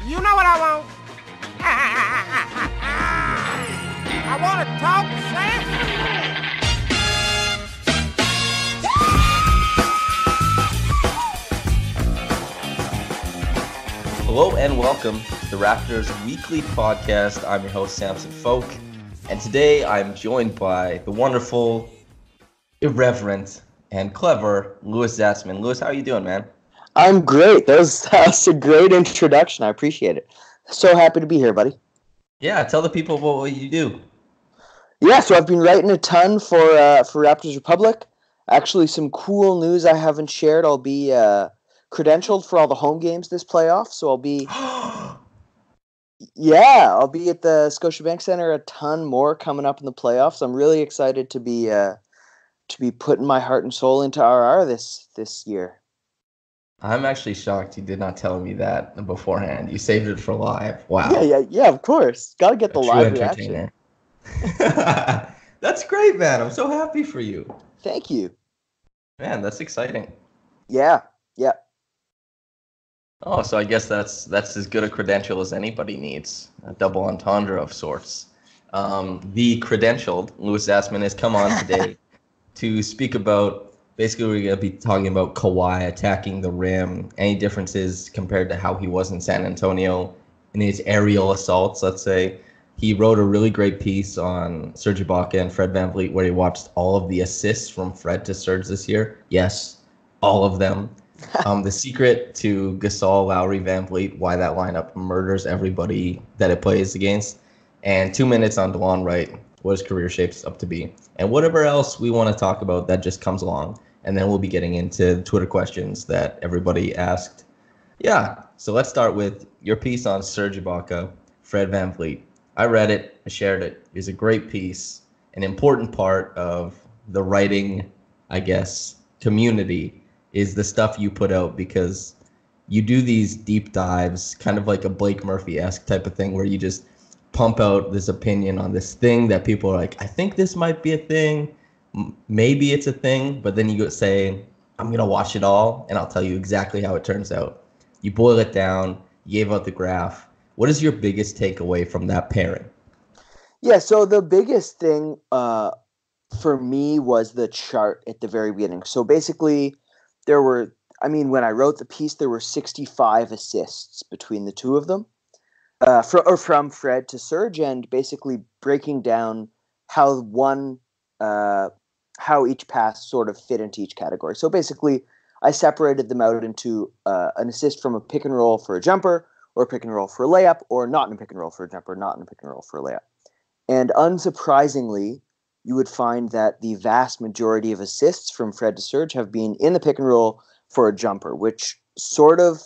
You know what I want? I want to talk Samson. Hello and welcome to the Raptors Weekly Podcast. I'm your host, Samson Folk, and today I'm joined by the wonderful, irreverent, and clever Louis Zatzman. Louis, how are you doing, man? I'm great. That was a great introduction. I appreciate it. So happy to be here, buddy. Yeah, tell the people what you do. Yeah, so I've been writing a ton for Raptors Republic. Actually, some cool news I haven't shared. I'll be credentialed for all the home games this playoff, so I'll be I'll be at the Scotiabank Center. A ton more coming up in the playoffs. I'm really excited to be putting my heart and soul into RR this year. I'm actually shocked you did not tell me that beforehand. You saved it for live. Wow. Yeah, of course. Got to get the live reaction. That's great, man. I'm so happy for you. Thank you. Man, that's exciting. Yeah. Oh, so I guess that's as good a credential as anybody needs. A double entendre of sorts. The credentialed Louis Zatzman has come on today to speak about. Basically, we're going to be talking about Kawhi attacking the rim, any differences compared to how he was in San Antonio in his aerial assaults, let's say. He wrote a really great piece on Serge Ibaka and Fred VanVleet where he watched all of the assists from Fred to Serge this year. Yes, all of them. The secret to Gasol, Lowry, VanVleet, why that lineup murders everybody that it plays against. And 2 minutes on Delon Wright, what his career shapes up to be. And whatever else we want to talk about that just comes along. And then we'll be getting into the Twitter questions that everybody asked. Yeah, so let's start with your piece on Serge Ibaka, Fred VanVleet. I read it, I shared it. It was a great piece, an important part of the writing, I guess, community is the stuff you put out because you do these deep dives, kind of like a Blake Murphy-esque type of thing where you just pump out this opinion on this thing that people are like, I think this might be a thing. Maybe it's a thing, but then you go say, I'm going to watch it all, and I'll tell you exactly how it turns out. You boil it down, you gave out the graph. What is your biggest takeaway from that pairing? Yeah, so the biggest thing for me was the chart at the very beginning. So basically, when I wrote the piece, there were 65 assists between the two of them. From Fred to Serge, and basically breaking down how each pass sort of fit into each category. So basically, I separated them out into an assist from a pick and roll for a jumper, or a pick and roll for a layup, or not in a pick and roll for a jumper, not in a pick and roll for a layup. And unsurprisingly, you would find that the vast majority of assists from Fred to Serge have been in the pick and roll for a jumper, which sort of,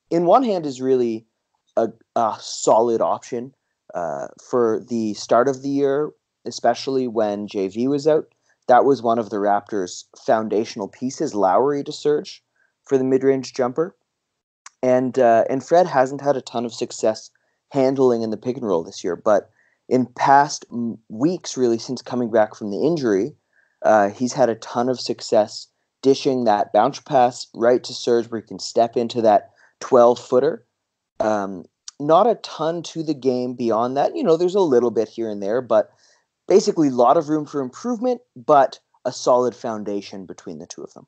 in one hand, is really a solid option for the start of the year, especially when JV was out. That was one of the Raptors' foundational pieces, Lowry to Serge, for the mid-range jumper. And Fred hasn't had a ton of success handling in the pick and roll this year, but in past weeks, really, since coming back from the injury, he's had a ton of success dishing that bounce pass right to Serge where he can step into that 12-footer. Not a ton to the game beyond that. There's a little bit here and there, but basically a lot of room for improvement, but a solid foundation between the two of them.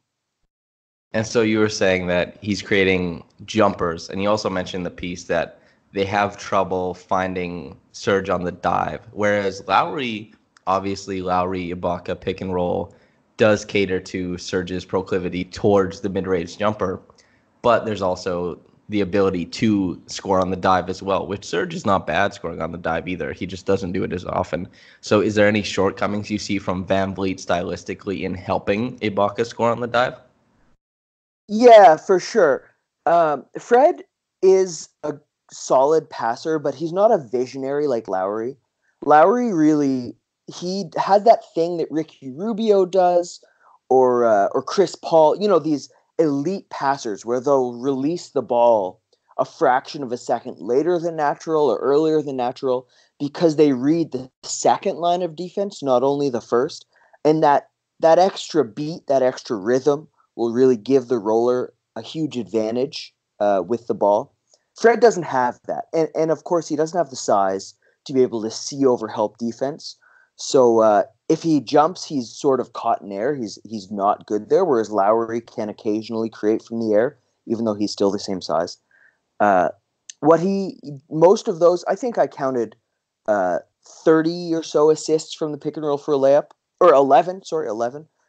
And so you were saying that he's creating jumpers, and you also mentioned the piece that they have trouble finding Serge on the dive, whereas Lowry, Ibaka pick and roll does cater to Serge's proclivity towards the mid-range jumper, but there's also the ability to score on the dive as well, which Serge is not bad scoring on the dive either. He just doesn't do it as often. So is there any shortcomings you see from VanVleet stylistically in helping Ibaka score on the dive? Yeah, for sure. Fred is a solid passer, but he's not a visionary like Lowry. Lowry really, he had that thing that Ricky Rubio does, or Chris Paul. These elite passers where they'll release the ball a fraction of a second later than natural or earlier than natural because they read the second line of defense, not only the first, and that extra beat, that extra rhythm will really give the roller a huge advantage with the ball. Fred doesn't have that. And of course, he doesn't have the size to be able to see over help defense. So if he jumps, he's sort of caught in air. He's not good there, whereas Lowry can occasionally create from the air, even though he's still the same size. Most of those, I think I counted 30 or so assists from the pick and roll for a layup, or 11,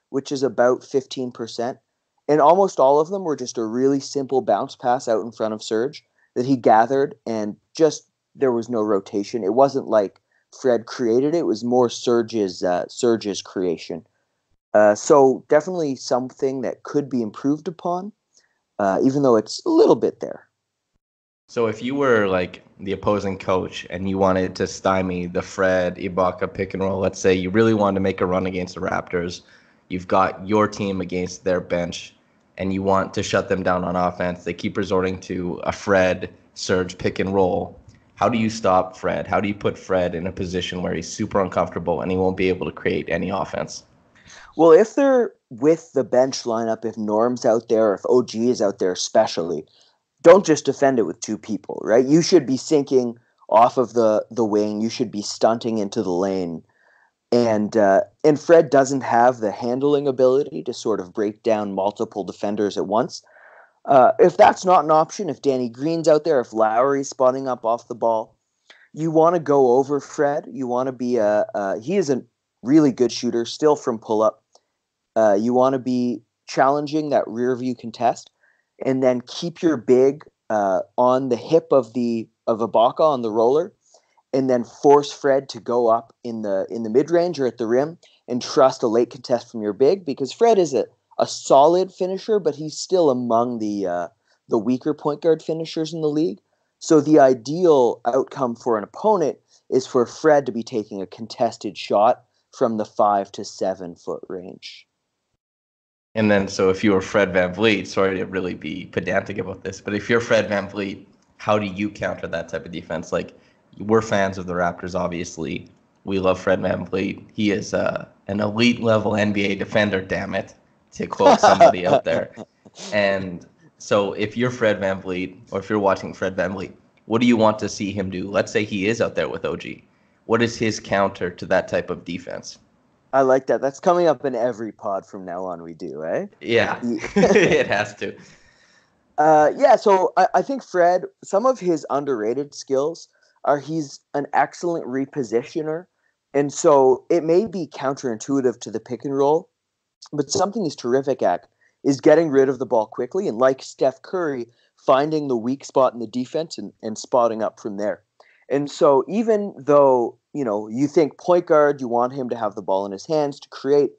which is about 15%. And almost all of them were just a really simple bounce pass out in front of Serge that he gathered, and just there was no rotation. It wasn't like Fred created it. It was more Serge's creation. So definitely something that could be improved upon, even though it's a little bit there. So if you were like the opposing coach and you wanted to stymie the Fred Ibaka pick and roll, let's say you really wanted to make a run against the Raptors, you've got your team against their bench, and you want to shut them down on offense. They keep resorting to a Fred Serge pick and roll. How do you stop Fred? How do you put Fred in a position where he's super uncomfortable and he won't be able to create any offense? Well, if they're with the bench lineup, if Norm's out there, or if OG is out there especially, don't just defend it with two people, right? You should be sinking off of the wing. You should be stunting into the lane. And Fred doesn't have the handling ability to sort of break down multiple defenders at once. If that's not an option, if Danny Green's out there, if Lowry's spotting up off the ball, you want to go over Fred. You want to be he is a really good shooter, still from pull-up. You want to be challenging that rear view contest, and then keep your big on the hip of Ibaka on the roller, and then force Fred to go up in the mid range or at the rim, and trust a late contest from your big, because Fred is a solid finisher, but he's still among the weaker point guard finishers in the league. So the ideal outcome for an opponent is for Fred to be taking a contested shot from the 5 to 7 foot range. And then, so if you were Fred VanVleet, sorry to really be pedantic about this, but if you're Fred VanVleet, how do you counter that type of defense? Like, we're fans of the Raptors, obviously. We love Fred VanVleet. He is an elite level NBA defender, damn it, to quote somebody out there. And so if you're Fred VanVleet, or if you're watching Fred VanVleet, what do you want to see him do? Let's say he is out there with OG. What is his counter to that type of defense? I like that. That's coming up in every pod from now on, we do, eh? Yeah, it has to. So I think Fred, some of his underrated skills are he's an excellent repositioner. And so it may be counterintuitive to the pick and roll, but something he's terrific at is getting rid of the ball quickly, and like Steph Curry, finding the weak spot in the defense and spotting up from there. And so even though, you think point guard, you want him to have the ball in his hands to create,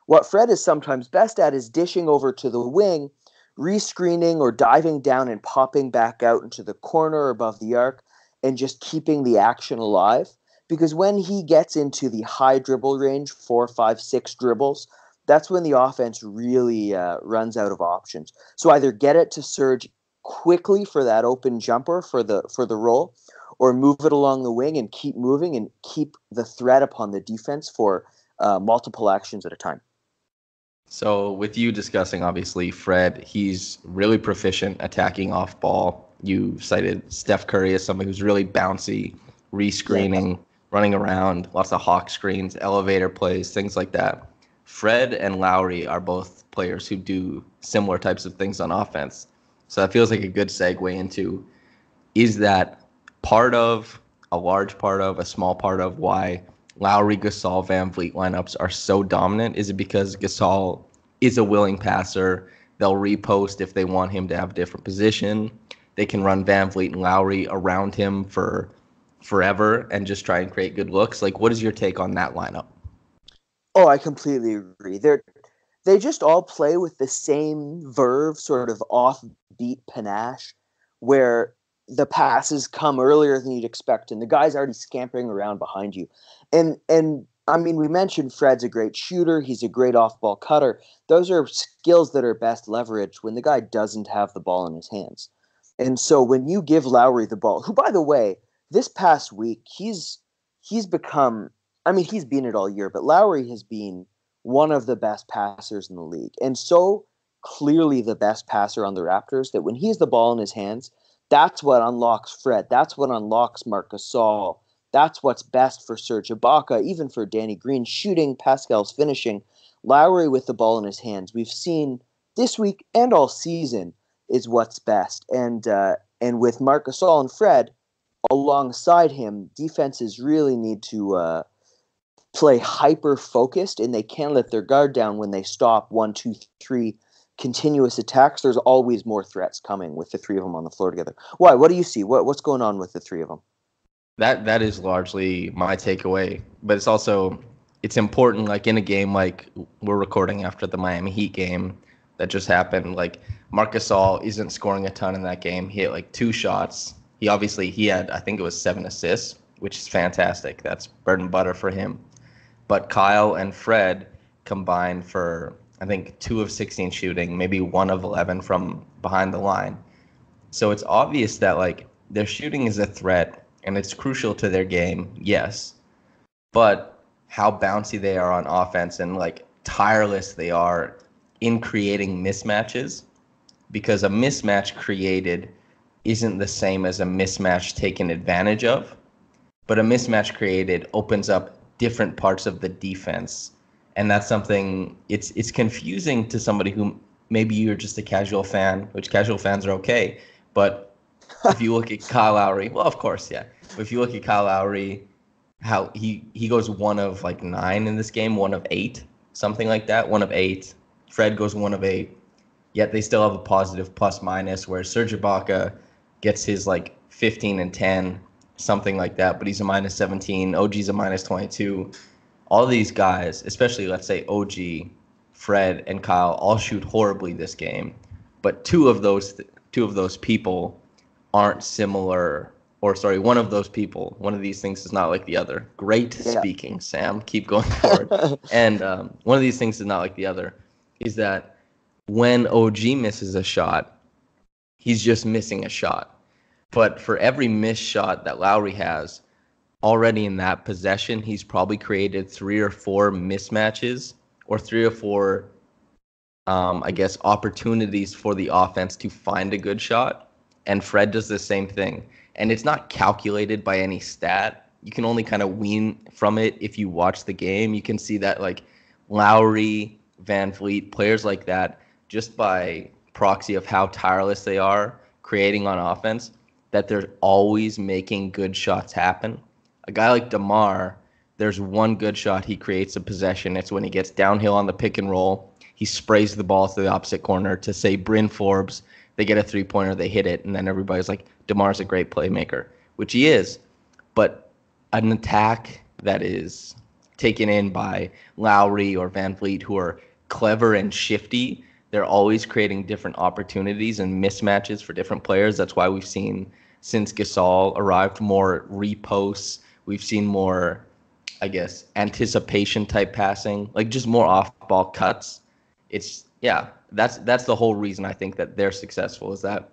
what Fred is sometimes best at is dishing over to the wing, rescreening or diving down and popping back out into the corner above the arc, and just keeping the action alive. Because when he gets into the high dribble range, 4, 5, 6 dribbles, that's when the offense really runs out of options. So either get it to Serge quickly for that open jumper for the roll, or move it along the wing and keep moving and keep the threat upon the defense for multiple actions at a time. So with you discussing, obviously, Fred, he's really proficient attacking off ball. You cited Steph Curry as somebody who's really bouncy, rescreening, running around, lots of hawk screens, elevator plays, things like that. Fred and Lowry are both players who do similar types of things on offense. So that feels like a good segue into, is that a large part of, a small part of why Lowry, Gasol, VanVleet lineups are so dominant? Is it because Gasol is a willing passer? They'll repost if they want him to have a different position. They can run VanVleet and Lowry around him for forever and just try and create good looks. Like, what is your take on that lineup? Oh, I completely agree. They just all play with the same verve, sort of offbeat panache, where the passes come earlier than you'd expect, and the guy's already scampering around behind you. And I mean, we mentioned Fred's a great shooter. He's a great off-ball cutter. Those are skills that are best leveraged when the guy doesn't have the ball in his hands. And so when you give Lowry the ball, who, by the way, this past week, he's become, I mean, he's been it all year, but Lowry has been one of the best passers in the league. And so clearly the best passer on the Raptors that when he has the ball in his hands, That's what unlocks Fred. That's what unlocks Marc Gasol. That's what's best for Serge Ibaka, even for Danny Green, shooting, Pascal's finishing. Lowry with the ball in his hands, we've seen this week and all season, is what's best. And with Marc Gasol and Fred alongside him, defenses really need to play hyper-focused, and they can't let their guard down when they stop 1, 2, 3 continuous attacks. There's always more threats coming with the three of them on the floor together. Why? What do you see? What's going on with the three of them? That is largely my takeaway, but it's important, like in a game like we're recording after the Miami Heat game that just happened. Like Marc Gasol isn't scoring a ton in that game. He hit like 2 shots. He had, I think it was 7 assists, which is fantastic. That's bread and butter for him. But Kyle and Fred combined for, I think, 2 of 16 shooting, maybe 1 of 11 from behind the line. So it's obvious that like their shooting is a threat and it's crucial to their game, yes. But how bouncy they are on offense and like tireless they are in creating mismatches, because a mismatch created isn't the same as a mismatch taken advantage of, but a mismatch created opens up different parts of the defense. And that's something, it's confusing to somebody who maybe you're just a casual fan, which casual fans are okay. But if you look at Kyle Lowry, well, of course, yeah. But if you look at Kyle Lowry, how he goes 1 of like 9 in this game, 1 of 8, something like that, 1 of 8. Fred goes 1 of 8. Yet they still have a positive plus minus, where Serge Ibaka gets his like 15 and 10, something like that, but he's a minus 17. OG's a minus 22. All these guys, especially let's say OG, Fred, and Kyle, all shoot horribly this game, but two of those people aren't similar. Or sorry, one of those people, one of these things is not like the other. Great speaking, Sam. Keep going forward. And one of these things is not like the other, is that when OG misses a shot, he's just missing a shot. But for every missed shot that Lowry has, already in that possession, he's probably created 3 or 4 mismatches or 3 or 4, opportunities for the offense to find a good shot. And Fred does the same thing. And it's not calculated by any stat. You can only kind of wean from it if you watch the game. You can see that like Lowry, VanVleet, players like that, just by proxy of how tireless they are creating on offense, that they're always making good shots happen. A guy like DeMar, there's one good shot he creates a possession. It's when he gets downhill on the pick and roll. He sprays the ball to the opposite corner to say Bryn Forbes. They get a 3-pointer, they hit it, and then everybody's like, DeMar's a great playmaker, which he is. But an attack that is taken in by Lowry or VanVleet, who are clever and shifty, they're always creating different opportunities and mismatches for different players. That's why we've seen, since Gasol arrived, more reposts. We've seen more, anticipation type passing, like just more off-ball cuts. That's the whole reason I think that they're successful, is that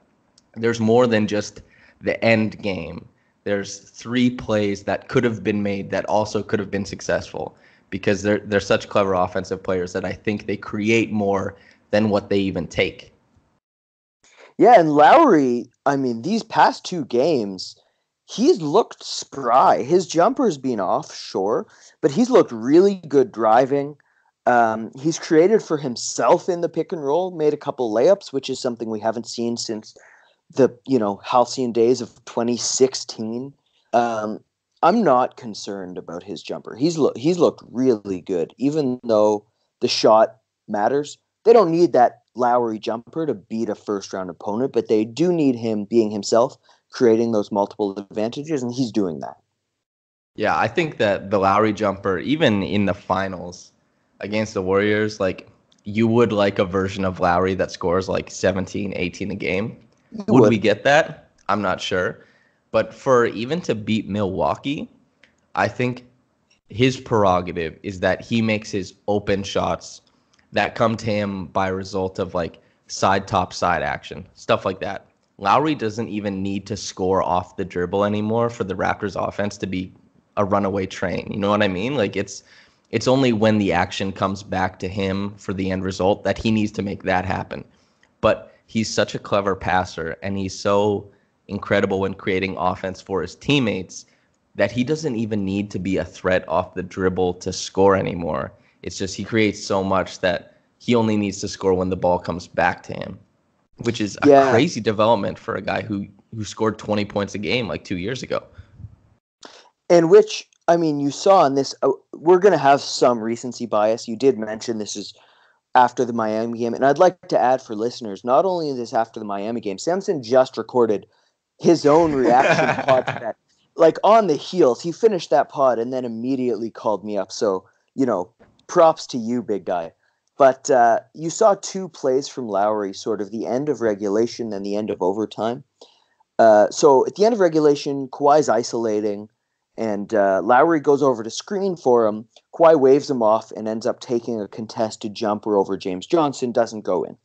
there's more than just the end game. There's 3 plays that could have been made that also could have been successful, because they're such clever offensive players that I think they create more than what they even take. Yeah, and Lowry, I mean, these past 2 games, he's looked spry. His jumper's been off, sure, but he's looked really good driving. He's created for himself in the pick and roll, made a couple layups, which is something we haven't seen since the, halcyon days of 2016. I'm not concerned about his jumper. He's looked really good, even though the shot matters. They don't need that Lowry jumper to beat a first-round opponent, but they do need him being himself, creating those multiple advantages, and he's doing that. Yeah, I think that the Lowry jumper, even in the finals against the Warriors, like, you would like a version of Lowry that scores like 17, 18 a game. Would we get that? I'm not sure. But for even to beat Milwaukee, I think his prerogative is that he makes his open shots that come to him by result of like side top side action, stuff like that. Lowry doesn't even need to score off the dribble anymore for the Raptors offense to be a runaway train. You know what I mean? Like it's only when the action comes back to him for the end result that he needs to make that happen. But he's such a clever passer, and he's so incredible when creating offense for his teammates that he doesn't even need to be a threat off the dribble to score anymore. It's just he creates so much that he only needs to score when the ball comes back to him, which is a crazy development for a guy who scored 20 points a game like 2 years ago. And which, I mean, you saw in this, we're going to have some recency bias. You did mention this is after the Miami game. And I'd like to add for listeners, not only is this after the Miami game, Samson just recorded his own reaction pod to that. Like on the heels, he finished that pod and then immediately called me up. So, props to you, big guy. But you saw two plays from Lowry, sort of the end of regulation and the end of overtime. So at the end of regulation, Kawhi's isolating, and Lowry goes over to screen for him. Kawhi waves him off and ends up taking a contested jumper over James Johnson, doesn't go in.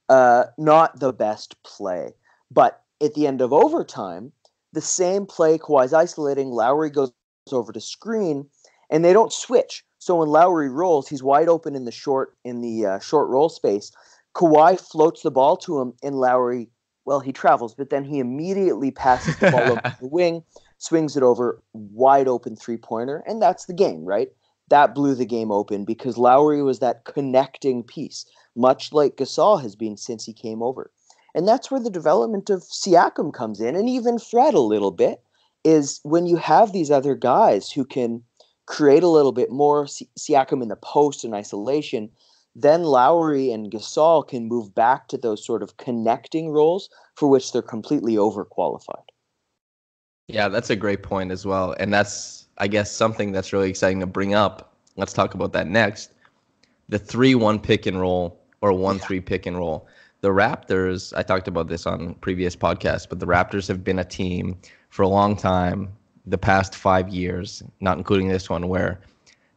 Not the best play. But at the end of overtime, the same play, Kawhi's isolating, Lowry goes over to screen, and they don't switch. So when Lowry rolls, he's wide open in the short roll space. Kawhi floats the ball to him, and Lowry, well, he travels, but then he immediately passes the ball over the wing, swings it over, wide open three-pointer, and that's the game, right? That blew the game open because Lowry was that connecting piece, much like Gasol has been since he came over. And that's where the development of Siakam comes in, and even Fred a little bit, is when you have these other guys who can create a little bit more, Siakam in the post and isolation, then Lowry and Gasol can move back to those sort of connecting roles for which they're completely overqualified. Yeah, that's a great point as well. And that's, I guess, something that's really exciting to bring up. Let's talk about that next. The 3-1 pick and roll or 1-3 pick and roll. The Raptors, I talked about this on previous podcasts, but the Raptors have been a team for a long time, the past 5 years, not including this one, where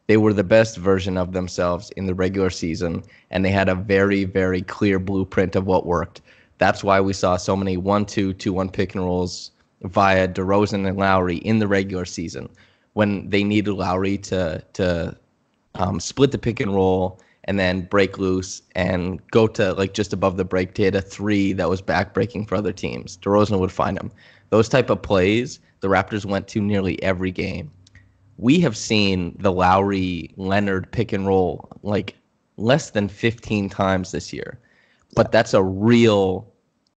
they were the best version of themselves in the regular season, and they had a very, very clear blueprint of what worked. That's why we saw so many 1-2, 2-1 pick and rolls via DeRozan and Lowry in the regular season when they needed Lowry to split the pick and roll and then break loose and go to like just above the break to hit a three that was back-breaking for other teams. DeRozan would find him. Those type of plays, the Raptors went to nearly every game. We have seen the Lowry-Leonard pick and roll like less than 15 times this year. But that's a real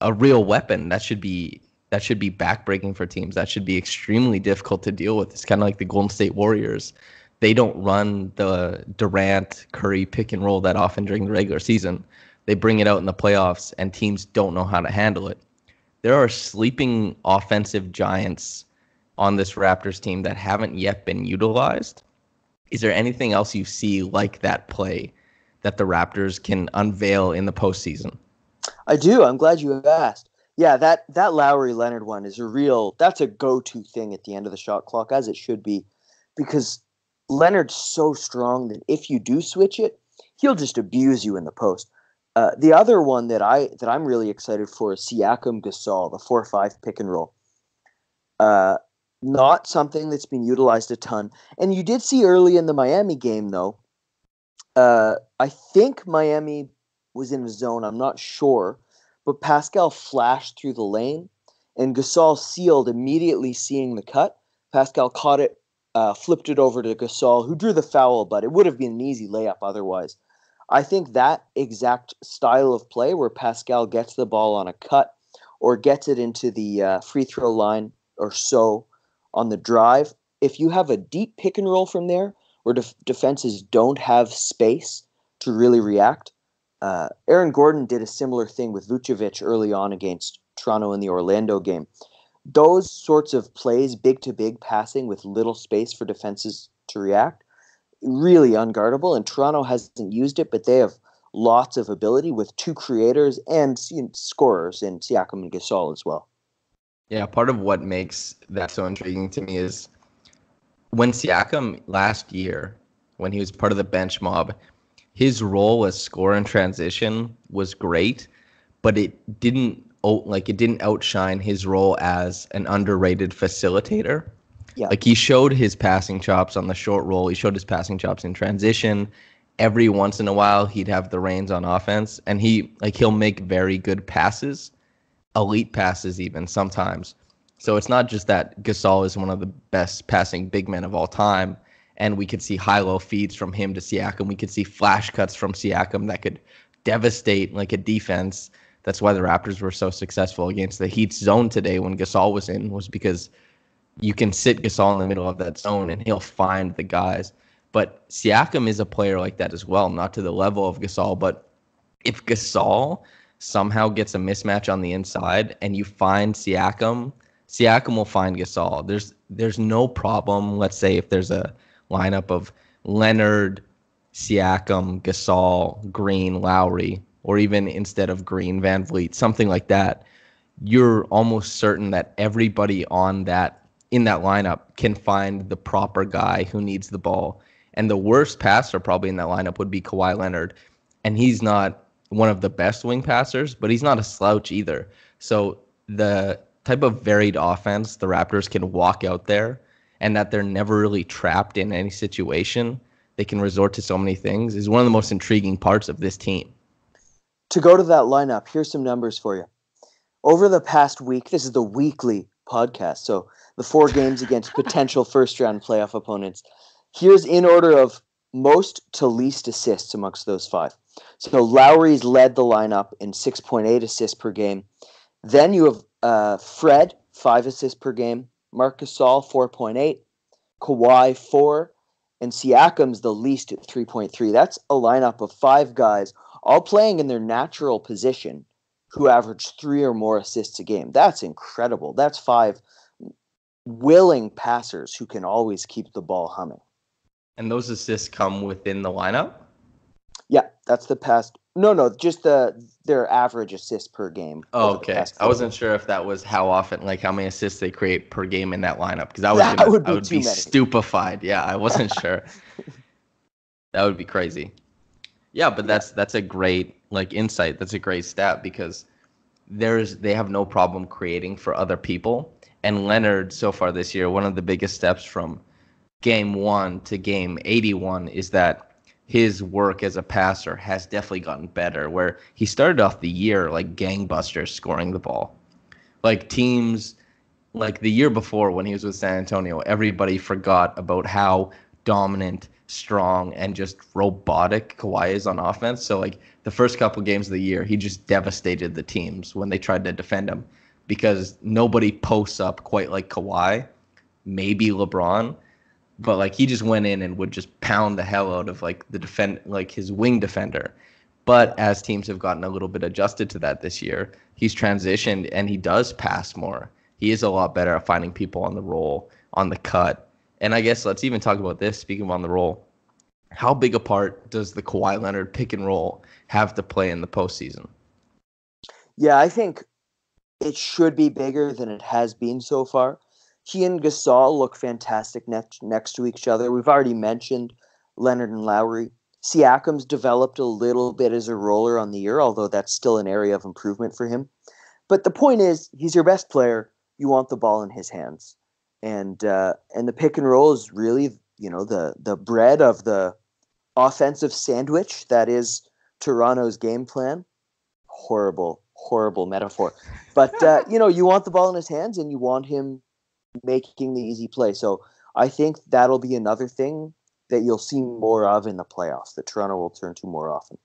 weapon. That should be back-breaking for teams. That should be extremely difficult to deal with. It's kind of like the Golden State Warriors. They don't run the Durant-Curry pick and roll that often during the regular season. They bring it out in the playoffs, and teams don't know how to handle it. There are sleeping offensive giants on this Raptors team that haven't yet been utilized. Is there anything else you see like that play that the Raptors can unveil in the postseason? I do. I'm glad you asked. Yeah, that Lowry-Leonard one is that's a go-to thing at the end of the shot clock, as it should be, because Leonard's so strong that if you do switch it, he'll just abuse you in the post. The other one that I'm really excited for is Siakam Gasol, the 4-5 pick and roll. Not something that's been utilized a ton. And you did see early in the Miami game, though, I think Miami was in a zone, I'm not sure, but Pascal flashed through the lane, and Gasol sealed immediately seeing the cut. Pascal caught it, flipped it over to Gasol, who drew the foul, but it would have been an easy layup otherwise. I think that exact style of play where Pascal gets the ball on a cut or gets it into the free throw line or so on the drive, if you have a deep pick and roll from there where defenses don't have space to really react, Aaron Gordon did a similar thing with Vucevic early on against Toronto in the Orlando game. Those sorts of plays, big-to-big passing with little space for defenses to react, really unguardable, and Toronto hasn't used it, but they have lots of ability with two creators and scorers in Siakam and Gasol as well. Yeah, part of what makes that so intriguing to me is when Siakam last year, when he was part of the bench mob, his role as scorer in transition was great, but it didn't outshine his role as an underrated facilitator. Yeah. Like he showed his passing chops on the short roll. He showed his passing chops in transition. Every once in a while, he'd have the reins on offense, and he'll make very good passes. elite passes even sometimes. So it's not just that Gasol is one of the best passing big men of all time, and we could see high-low feeds from him to Siakam. We could see flash cuts from Siakam that could devastate like a defense. That's why the Raptors were so successful against the Heat's zone today when Gasol was in, was because you can sit Gasol in the middle of that zone and he'll find the guys. But Siakam is a player like that as well, not to the level of Gasol, but if Gasol somehow gets a mismatch on the inside and you find Siakam, Siakam will find Gasol. There's no problem. Let's say if there's a lineup of Leonard, Siakam, Gasol, Green, Lowry, or even instead of Green, VanVleet, something like that, you're almost certain that everybody in that lineup can find the proper guy who needs the ball. And the worst passer probably in that lineup would be Kawhi Leonard. And he's not one of the best wing passers, but he's not a slouch either. So the type of varied offense the Raptors can walk out there and that they're never really trapped in any situation, they can resort to so many things, is one of the most intriguing parts of this team. To go to that lineup, here's some numbers for you. Over the past week, this is the weekly podcast, so the 4 games against potential first-round playoff opponents. Here's in order of most to least assists amongst those 5. So Lowry's led the lineup in 6.8 assists per game. Then you have Fred, 5 assists per game. Marc Gasol, 4.8. Kawhi, 4. And Siakam's the least at 3.3. That's a lineup of 5 guys all playing in their natural position who average 3 or more assists a game. That's incredible. That's 5 willing passers who can always keep the ball humming. And those assists come within the lineup? Yeah, that's the past. No, just their average assists per game. Oh, okay. I wasn't sure if that was how often, like how many assists they create per game in that lineup, because I would be stupefied. Yeah, I wasn't sure. That would be crazy. Yeah, but that's a great like insight. That's a great stat because they have no problem creating for other people. And Leonard so far this year, one of the biggest steps from game 1 to game 81 is that his work as a passer has definitely gotten better, where he started off the year like gangbusters scoring the ball. Like teams, like the year before when he was with San Antonio, everybody forgot about how dominant, strong, and just robotic Kawhi is on offense. So like the first couple games of the year, he just devastated the teams when they tried to defend him because nobody posts up quite like Kawhi, maybe LeBron. But like he just went in and would just pound the hell out of like his wing defender. But as teams have gotten a little bit adjusted to that this year, he's transitioned and he does pass more. He is a lot better at finding people on the roll, on the cut. And I guess let's even talk about this, speaking of on the roll. How big a part does the Kawhi Leonard pick and roll have to play in the postseason? Yeah, I think it should be bigger than it has been so far. He and Gasol look fantastic next to each other. We've already mentioned Leonard and Lowry. Siakam's developed a little bit as a roller on the year, although that's still an area of improvement for him. But the point is, he's your best player. You want the ball in his hands. And the pick and roll is really, the bread of the offensive sandwich that is Toronto's game plan. Horrible metaphor. But, you want the ball in his hands and you want him making the easy play. So I think that'll be another thing that you'll see more of in the playoffs that Toronto will turn to more often.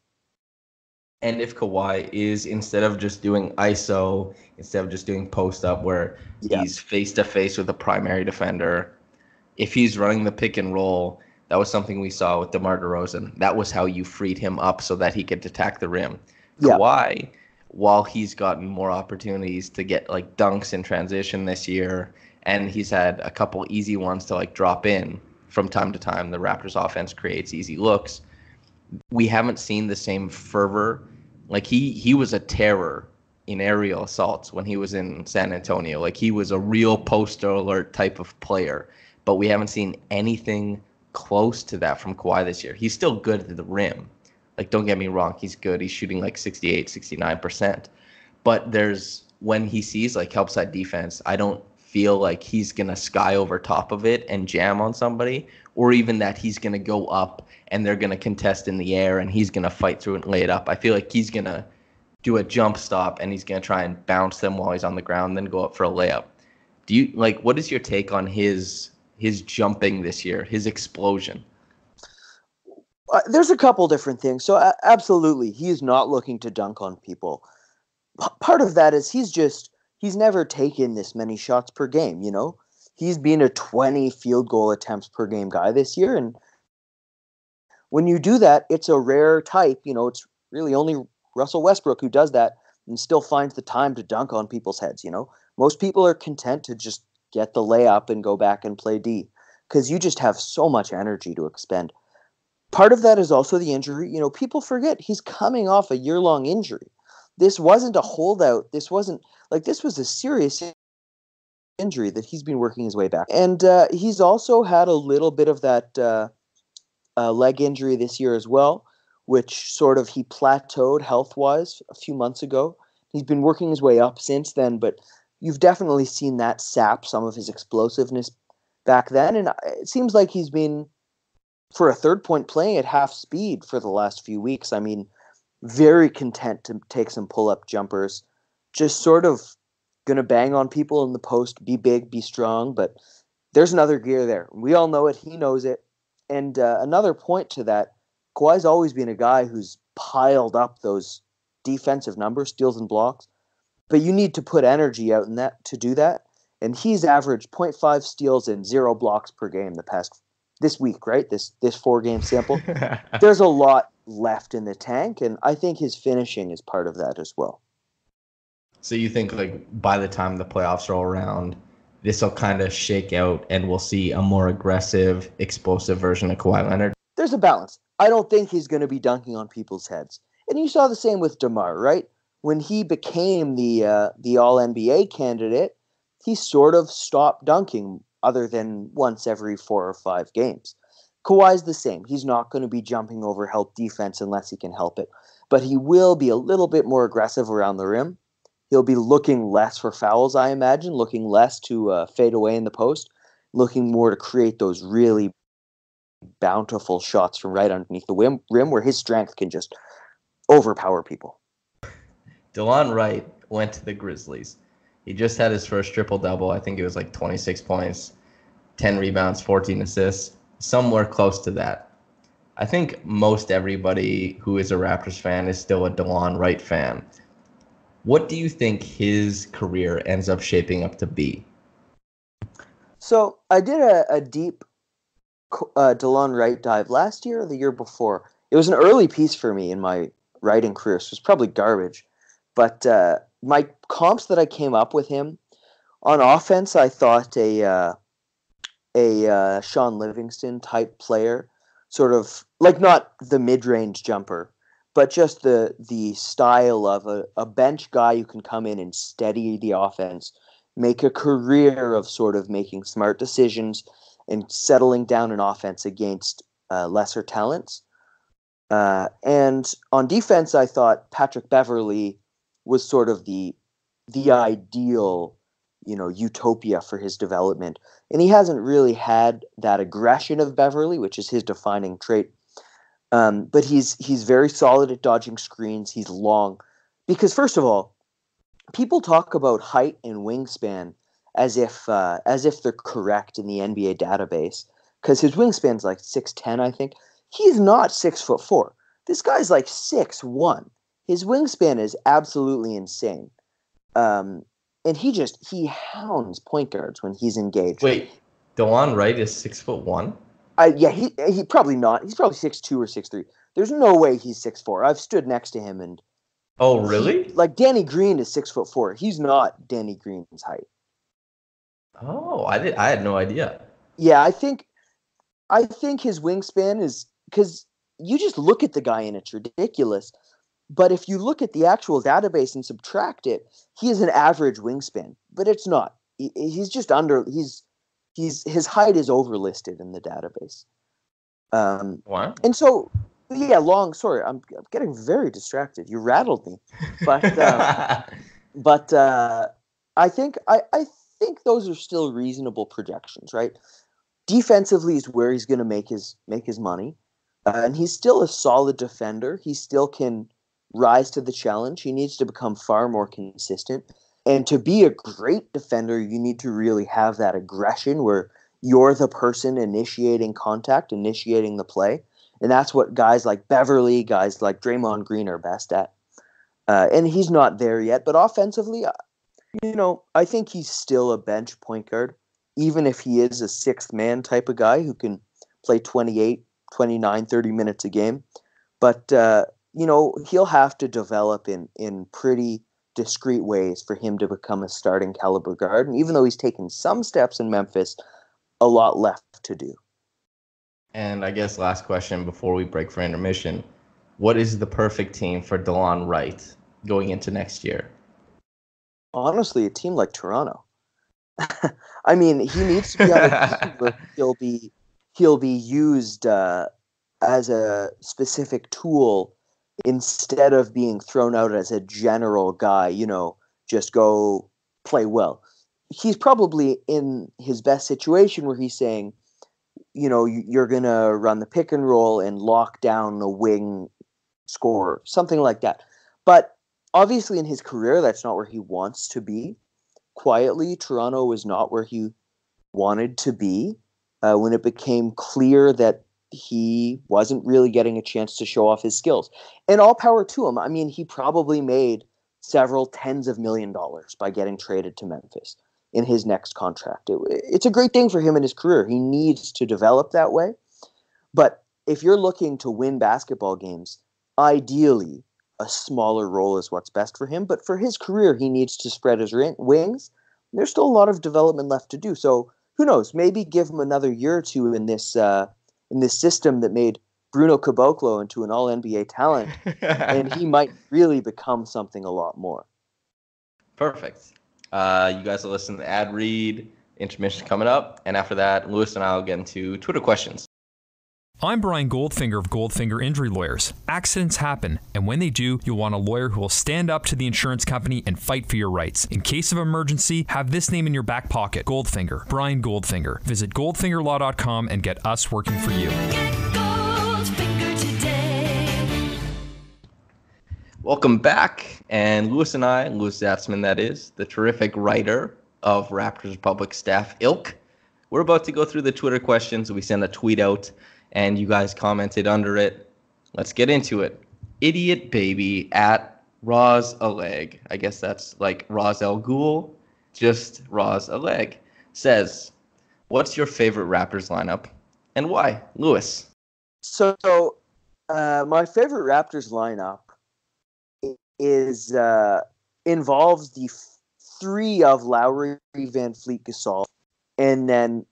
And if Kawhi is, instead of just doing ISO, instead of just doing post up where he's face to face with a primary defender, if he's running the pick and roll, that was something we saw with DeMar DeRozan. That was how you freed him up so that he could attack the rim. Yeah. Kawhi, while he's gotten more opportunities to get like dunks in transition this year, and he's had a couple easy ones to like drop in from time to time. The Raptors offense creates easy looks. We haven't seen the same fervor. Like he was a terror in aerial assaults when he was in San Antonio. Like he was a real poster alert type of player. But we haven't seen anything close to that from Kawhi this year. He's still good at the rim. Like don't get me wrong, he's good. He's shooting like 68, 69%. But when he sees like help side defense, I don't feel like he's going to sky over top of it and jam on somebody, or even that he's going to go up and they're going to contest in the air and he's going to fight through and lay it up. I feel like he's going to do a jump stop and he's going to try and bounce them while he's on the ground, then go up for a layup. Do you like, what is your take on his jumping this year, his explosion? There's a couple different things. So absolutely, he's not looking to dunk on people. Part of that is he's never taken this many shots per game, you know? He's been a 20 field goal attempts per game guy this year. And when you do that, it's a rare type. You know, it's really only Russell Westbrook who does that and still finds the time to dunk on people's heads, you know? Most people are content to just get the layup and go back and play D because you just have so much energy to expend. Part of that is also the injury. You know, people forget he's coming off a year-long injury. This wasn't a holdout. This was a serious injury that he's been working his way back. And he's also had a little bit of that leg injury this year as well, which sort of he plateaued health-wise a few months ago. He's been working his way up since then, but you've definitely seen that sap some of his explosiveness back then. And it seems like he's been, for a third point, playing at half speed for the last few weeks. I mean, very content to take some pull-up jumpers, just sort of going to bang on people in the post, be big, be strong, but there's another gear there. We all know it. He knows it. And another point to that, Kawhi's always been a guy who's piled up those defensive numbers, steals and blocks, but you need to put energy out in that to do that. And he's averaged 0.5 steals and 0 blocks per game this week, right? This 4-game sample. There's a lot left in the tank, and I think his finishing is part of that as well. So you think like by the time the playoffs roll around, this will kind of shake out and we'll see a more aggressive, explosive version of Kawhi Leonard? There's a balance. I don't think he's going to be dunking on people's heads. And you saw the same with DeMar, right? When he became the All-NBA candidate, he sort of stopped dunking other than once every 4 or 5 games. Kawhi's the same. He's not going to be jumping over help defense unless he can help it. But he will be a little bit more aggressive around the rim. He'll be looking less for fouls, I imagine, looking less to fade away in the post, looking more to create those really bountiful shots from right underneath the rim where his strength can just overpower people. Delon Wright went to the Grizzlies. He just had his first triple-double. I think it was like 26 points, 10 rebounds, 14 assists, somewhere close to that. I think most everybody who is a Raptors fan is still a Delon Wright fan. What do you think his career ends up shaping up to be? So I did a deep Delon Wright dive last year or the year before. It was an early piece for me in my writing career, so it was probably garbage. But my comps that I came up with him, on offense, I thought a Sean Livingston type player, sort of like not the mid-range jumper, but just the style of a bench guy who can come in and steady the offense, make a career of sort of making smart decisions and settling down an offense against lesser talents. And on defense, I thought Patrick Beverley was sort of the ideal, utopia for his development. And he hasn't really had that aggression of Beverley, which is his defining trait. But he's very solid at dodging screens. He's long. Because first of all, people talk about height and wingspan as if they're correct in the NBA database. Because his wingspan's like 6'10", I think. He's not 6'4". This guy's like 6'1". His wingspan is absolutely insane. And he hounds point guards when he's engaged. Wait, Delon Wright is 6'1"? Yeah, he probably not. He's probably 6'2" or 6'3". There's no way he's 6'4". I've stood next to him and. Oh, really? Like Danny Green is 6'4". He's not Danny Green's height. Oh, I had no idea. Yeah, I think his wingspan is, because you just look at the guy and it's ridiculous. But if you look at the actual database and subtract it, he is an average wingspan. But it's not. He's just under. His height is overlisted in the database. Wow. And so, yeah, sorry, I'm getting very distracted. You rattled me. But I think those are still reasonable projections, right? Defensively is where he's going to make his money. And he's still a solid defender. He still can rise to the challenge. He needs to become far more consistent. And to be a great defender, you need to really have that aggression where you're the person initiating contact, initiating the play. And that's what guys like Beverly, guys like Draymond Green are best at. And he's not there yet. But offensively, I think he's still a bench point guard, even if he is a sixth man type of guy who can play 28, 29, 30 minutes a game. But, he'll have to develop in pretty discrete ways for him to become a starting caliber guard. And even though he's taken some steps in Memphis, a lot left to do. And I guess last question before we break for intermission. What is the perfect team for Delon Wright going into next year? Honestly, a team like Toronto. I mean, he needs to be on a team where he'll be used as a specific tool instead of being thrown out as a general guy, just go play well. He's probably in his best situation where he's saying, you're going to run the pick and roll and lock down a wing scorer, something like that. But obviously in his career, that's not where he wants to be. Quietly, Toronto was not where he wanted to be when it became clear that he wasn't really getting a chance to show off his skills. And all power to him. I mean, he probably made several tens of $1 million by getting traded to Memphis in his next contract. It's a great thing for him in his career. He needs to develop that way. But if you're looking to win basketball games, ideally, a smaller role is what's best for him. But for his career, he needs to spread his wings. There's still a lot of development left to do. So who knows? Maybe give him another year or two in this system that made Bruno Caboclo into an all-NBA talent, and he might really become something a lot more. Perfect. You guys will listen to the ad read, intermission coming up, and after that, Lewis and I will get into Twitter questions. I'm Brian Goldfinger of Goldfinger Injury Lawyers. Accidents happen, and when they do, you'll want a lawyer who will stand up to the insurance company and fight for your rights. In case of emergency, have this name in your back pocket. Goldfinger. Brian Goldfinger. Visit goldfingerlaw.com and get us working for you. Get Goldfinger today. Welcome back, and Lewis and I, Lewis Zatzman that is, the terrific writer of Raptors Public Staff ilk, we're about to go through the Twitter questions. We sent a tweet out, and you guys commented under it. Let's get into it. Idiot Baby at Roz Aleg, I guess that's like Roz El Ghul, just Roz Aleg, says, what's your favorite Raptors lineup and why? Lewis. So my favorite Raptors lineup is involves the three of Lowry, VanVleet, Gasol, and then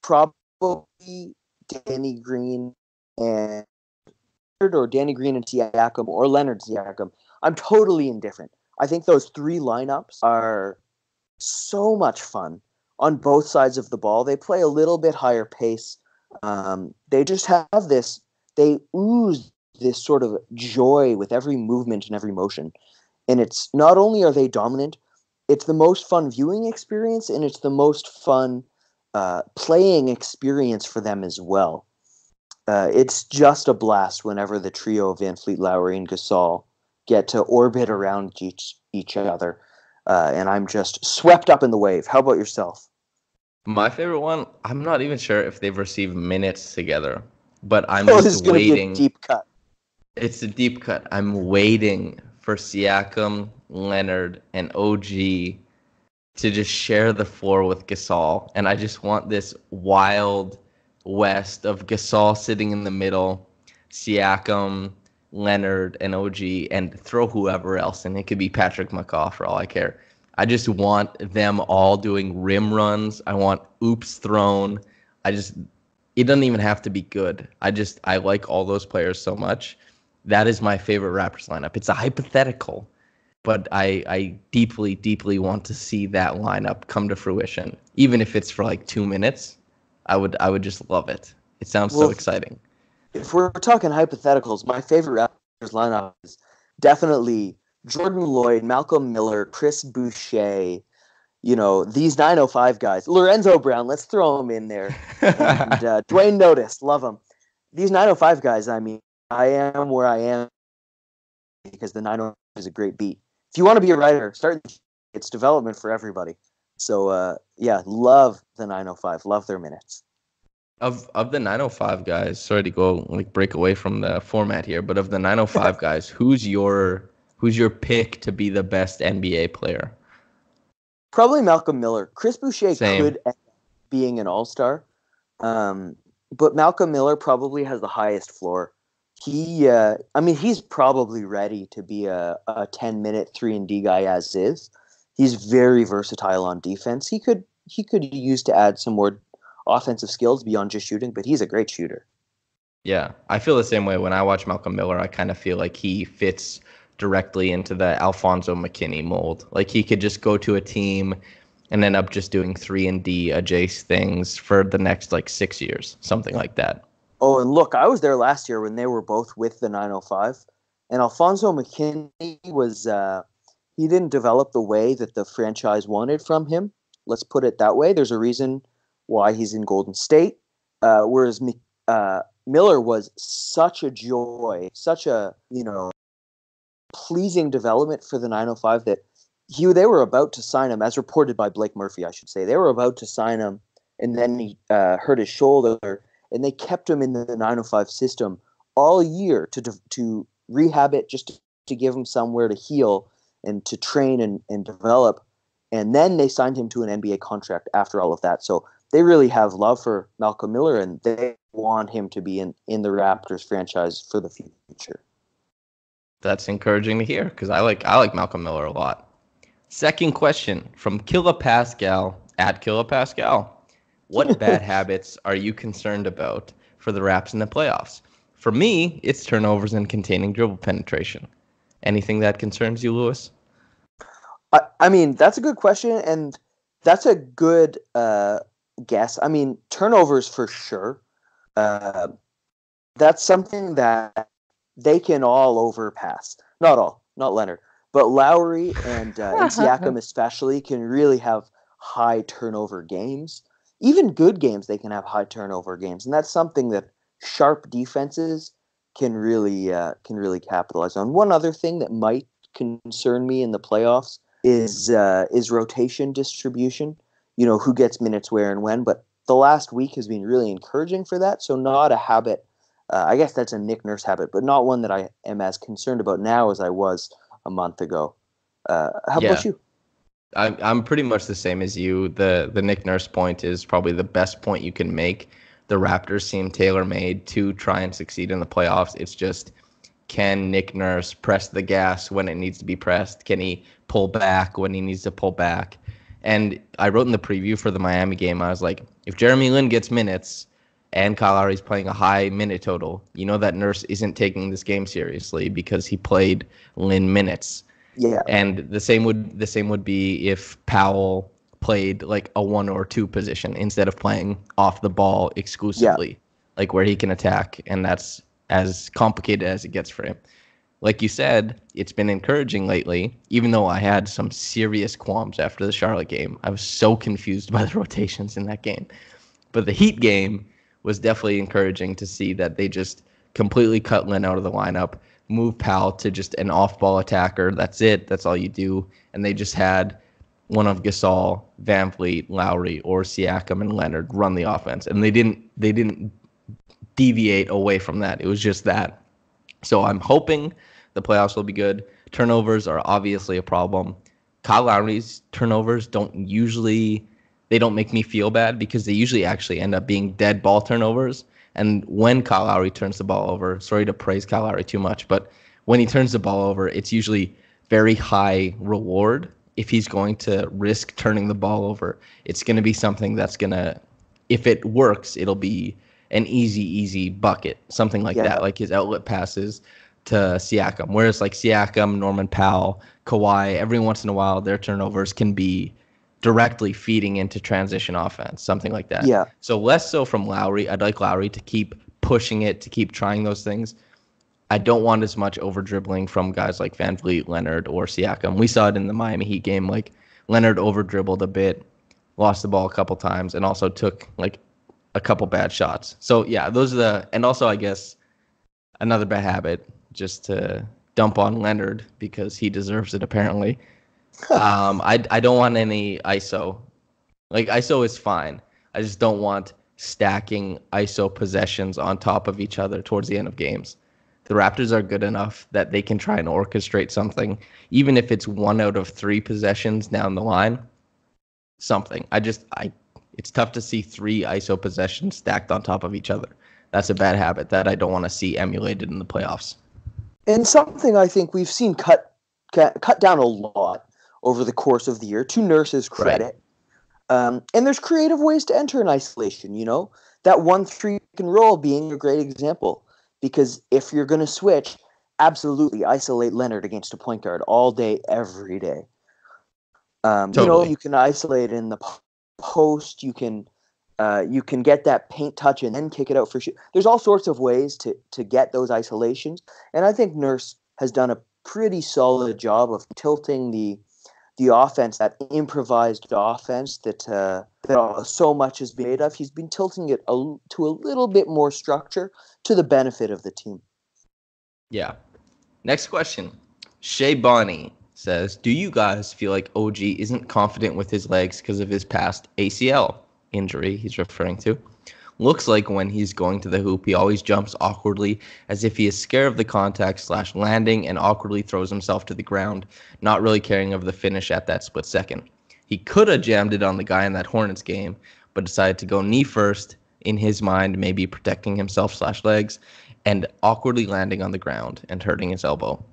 probably Danny Green and Siakam or Leonard Siakam. I'm totally indifferent. I think those three lineups are so much fun on both sides of the ball. They play a little bit higher pace. They just have this, they ooze this sort of joy with every movement and every motion. And it's not only are they dominant, it's the most fun viewing experience, and it's the most fun playing experience for them as well. It's just a blast whenever the trio of VanVleet, Lowry, and Gasol get to orbit around each other. And I'm just swept up in the wave. How about yourself? My favorite one, I'm not even sure if they've received minutes together, but I'm This is just going to be waiting. a deep cut. It's a deep cut. I'm waiting for Siakam, Leonard, and OG to just share the floor with Gasol. And I just want this wild west of Gasol sitting in the middle, Siakam, Leonard, and OG, and throw whoever else. And it could be Patrick McCaw for all I care. I just want them all doing rim runs. I want oops thrown. It doesn't even have to be good. I like all those players so much. That is my favorite Raptors lineup. It's a hypothetical, but I deeply, deeply want to see that lineup come to fruition. Even if it's for like 2 minutes, I would just love it. It sounds so exciting. If we're talking hypotheticals, my favorite Raptors lineup is definitely Jordan Lloyd, Malcolm Miller, Chris Boucher, these 905 guys. Lorenzo Brown, let's throw him in there. And Dwayne Notice, love him. These 905 guys, I mean, I am where I am because the 905 is a great beat. If you want to be a writer, it's development for everybody. So love the 905, love their minutes. Of the 905 guys, sorry to go break away from the format here, but of the 905 guys, who's your pick to be the best NBA player? Probably Malcolm Miller. Chris Boucher Same. could end up being an all-star, but Malcolm Miller probably has the highest floor. He's probably ready to be a 10-minute 3-and-D guy as is. He's very versatile on defense. He could use to add some more offensive skills beyond just shooting, but he's a great shooter. Yeah, I feel the same way. When I watch Malcolm Miller, I kind of feel like he fits directly into the Alfonso McKinney mold. Like he could just go to a team and end up just doing 3-and-D adjacent things for the next 6 years, something like that. Oh, and look, I was there last year when they were both with the 905, and Alfonso McKinney was he didn't develop the way that the franchise wanted from him. Let's put it that way. There's a reason why he's in Golden State, whereas Miller was such a joy, such a pleasing development for the 905 that they were about to sign him, as reported by Blake Murphy, I should say. They were about to sign him, and then he hurt his shoulder, and they kept him in the 905 system all year to rehab it, just to give him somewhere to heal and to train and develop. And then they signed him to an NBA contract after all of that. So they really have love for Malcolm Miller, and they want him to be in the Raptors franchise for the future. That's encouraging to hear because I like Malcolm Miller a lot. Second question from Killa Pascal at Killa Pascal. What bad habits are you concerned about for the Raps in the playoffs? For me, it's turnovers and containing dribble penetration. Anything that concerns you, Lewis? I mean, that's a good question, and that's a good guess. I mean, turnovers for sure. That's something that they can all overpass. Not all, not Leonard, but Lowry and Siakam especially can really have high turnover games. Even good games, they can have high turnover games, and that's something that sharp defenses can really capitalize on. One other thing that might concern me in the playoffs is rotation distribution. Who gets minutes where and when. But the last week has been really encouraging for that. So not a habit. I guess that's a Nick Nurse habit, but not one that I am as concerned about now as I was a month ago. How about you? I'm pretty much the same as you. The Nick Nurse point is probably the best point you can make. The Raptors seem tailor-made to try and succeed in the playoffs. It's just, can Nick Nurse press the gas when it needs to be pressed? Can he pull back when he needs to pull back? And I wrote in the preview for the Miami game, I was like, if Jeremy Lin gets minutes and Kyle Lowry's playing a high minute total, that Nurse isn't taking this game seriously because he played Lin minutes. Yeah. And the same would be if Powell played a 1 or 2 position instead of playing off the ball exclusively, where he can attack, and that's as complicated as it gets for him. Like you said, it's been encouraging lately, even though I had some serious qualms after the Charlotte game. I was so confused by the rotations in that game. But the Heat game was definitely encouraging to see that they just completely cut Lin out of the lineup, moved Powell to just an off-ball attacker. That's it. That's all you do. And they just had one of Gasol, VanVleet, Lowry, or Siakam and Leonard run the offense. And they didn't deviate away from that. It was just that. So I'm hoping the playoffs will be good. Turnovers are obviously a problem. Kyle Lowry's turnovers don't make me feel bad because they usually actually end up being dead ball turnovers. And when Kyle Lowry turns the ball over, sorry to praise Kyle Lowry too much, but when he turns the ball over, it's usually very high reward. If he's going to risk turning the ball over, it's going to be something that's going to, if it works, it'll be an easy bucket, something like that, like his outlet passes to Siakam. Whereas Siakam, Norman Powell, Kawhi, every once in a while, their turnovers can be directly feeding into transition offense, something like that. Yeah. So less so from Lowry. I'd like Lowry to keep pushing it, to keep trying those things. I don't want as much over dribbling from guys like VanVleet, Leonard, or Siakam. We saw it in the Miami Heat game. Leonard over dribbled a bit, lost the ball a couple times, and also took a couple bad shots. So yeah, those are and also I guess another bad habit, just to dump on Leonard because he deserves it apparently. I don't want any ISO. Like, ISO is fine. I just don't want stacking ISO possessions on top of each other towards the end of games. The Raptors are good enough that they can try and orchestrate something, even if it's 1 out of 3 possessions down the line. Something. It's tough to see 3 ISO possessions stacked on top of each other. That's a bad habit that I don't want to see emulated in the playoffs. And something I think we've seen cut down a lot over the course of the year, to Nurse's credit. Right. And there's creative ways to enter in isolation, that 1-3 and roll being a great example. Because if you're going to switch, absolutely isolate Leonard against a point guard all day, every day. Totally. You can isolate in the post. You can get that paint touch and then kick it out for shoot. There's all sorts of ways to get those isolations. And I think Nurse has done a pretty solid job of tilting the offense, that improvised offense that so much is made of. He's been tilting it to a little bit more structure to the benefit of the team. Yeah. Next question. Shea Bonnie says, do you guys feel like OG isn't confident with his legs because of his past ACL injury he's referring to? Looks like when he's going to the hoop, he always jumps awkwardly as if he is scared of the contact / landing and awkwardly throws himself to the ground, not really caring of the finish at that split second. He could have jammed it on the guy in that Hornets game, but decided to go knee first, in his mind, maybe protecting himself / legs, and awkwardly landing on the ground and hurting his elbow.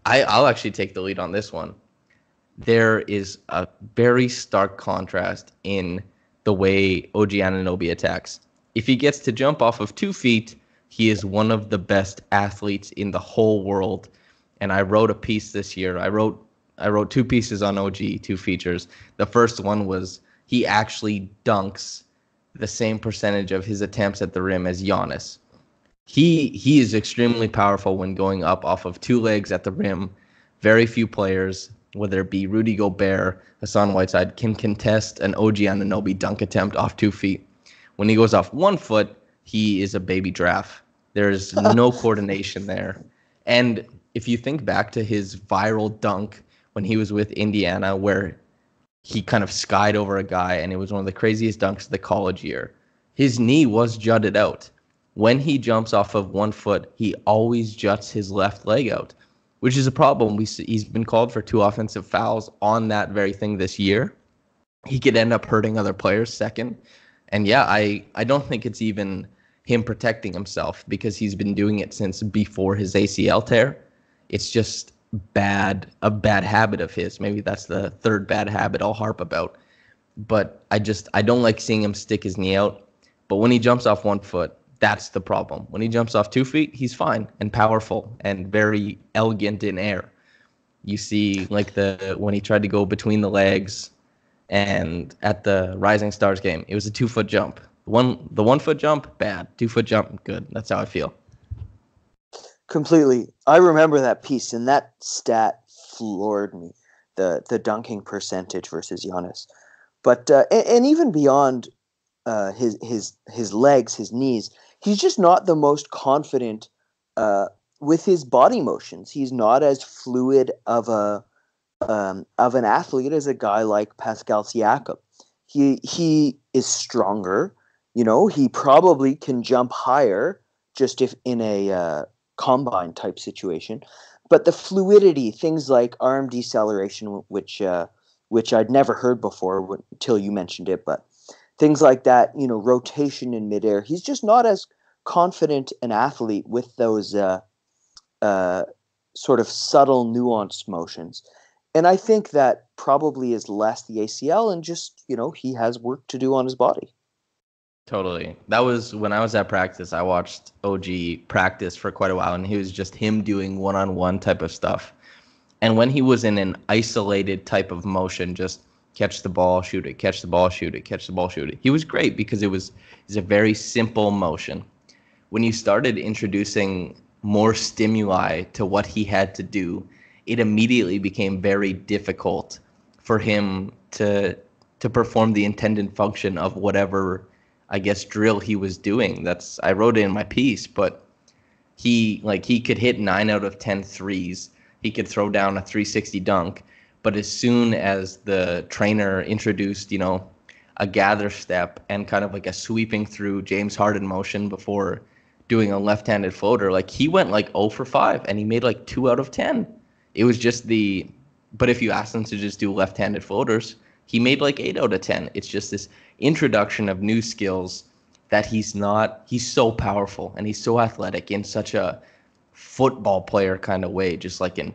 I'll actually take the lead on this one. There is a very stark contrast in the way OG Anunoby attacks. If he gets to jump off of 2 feet, he is one of the best athletes in the whole world. And I wrote a piece this year. I wrote 2 pieces on OG, 2 features. The first one was he actually dunks the same percentage of his attempts at the rim as Giannis. He is extremely powerful when going up off of 2 legs at the rim. Very few players, whether it be Rudy Gobert, Hassan Whiteside, can contest an OG Anunoby dunk attempt off 2 feet. When he goes off 1 foot, he is a baby giraffe. There's no coordination there. And if you think back to his viral dunk when he was with Indiana, where he kind of skied over a guy, and it was one of the craziest dunks of the college year, his knee was jutted out. When he jumps off of 1 foot, he always juts his left leg out, which is a problem. He's been called for 2 offensive fouls on that very thing this year. He could end up hurting other players second. And yeah, I don't think it's even him protecting himself because he's been doing it since before his ACL tear. It's just a bad habit of his. Maybe that's the 3rd bad habit I'll harp about. But I don't like seeing him stick his knee out. But when he jumps off 1 foot, that's the problem. When he jumps off 2 feet, he's fine and powerful and very elegant in air. You see, like when he tried to go between the legs, and at the Rising Stars game, it was a 2 foot jump. The 1 foot jump, bad. 2 foot jump, good. That's how I feel. Completely. I remember that piece, and that stat floored me. The dunking percentage versus Giannis, but and even beyond his legs, his knees, he's just not the most confident with his body motions. He's not as fluid of an athlete as a guy like Pascal Siakam. He is stronger. He probably can jump higher just if in a combine type situation. But the fluidity, things like arm deceleration, which I'd never heard before until you mentioned it, but things like that, rotation in midair. He's just not as confident an athlete with those sort of subtle, nuanced motions. And I think that probably is less the ACL and just, he has work to do on his body. Totally. That was when I was at practice. I watched OG practice for quite a while, and he was just him doing one-on-one type of stuff. And when he was in an isolated type of motion, just catch the ball, shoot it, catch the ball, shoot it, catch the ball, shoot it, he was great because it's a very simple motion. When you started introducing more stimuli to what he had to do, it immediately became very difficult for him to perform the intended function of whatever, I guess, drill he was doing. I wrote it in my piece, but he could hit 9 out of 10 threes. He could throw down a 360 dunk. But as soon as the trainer introduced, a gather step and kind of like a sweeping through James Harden motion before doing a left-handed floater, like he went like 0 for 5 and he made like 2 out of 10. It was just but if you asked him to just do left-handed floaters, he made like 8 out of 10. It's just this introduction of new skills that he's so powerful and he's so athletic in such a football player kind of way, just like in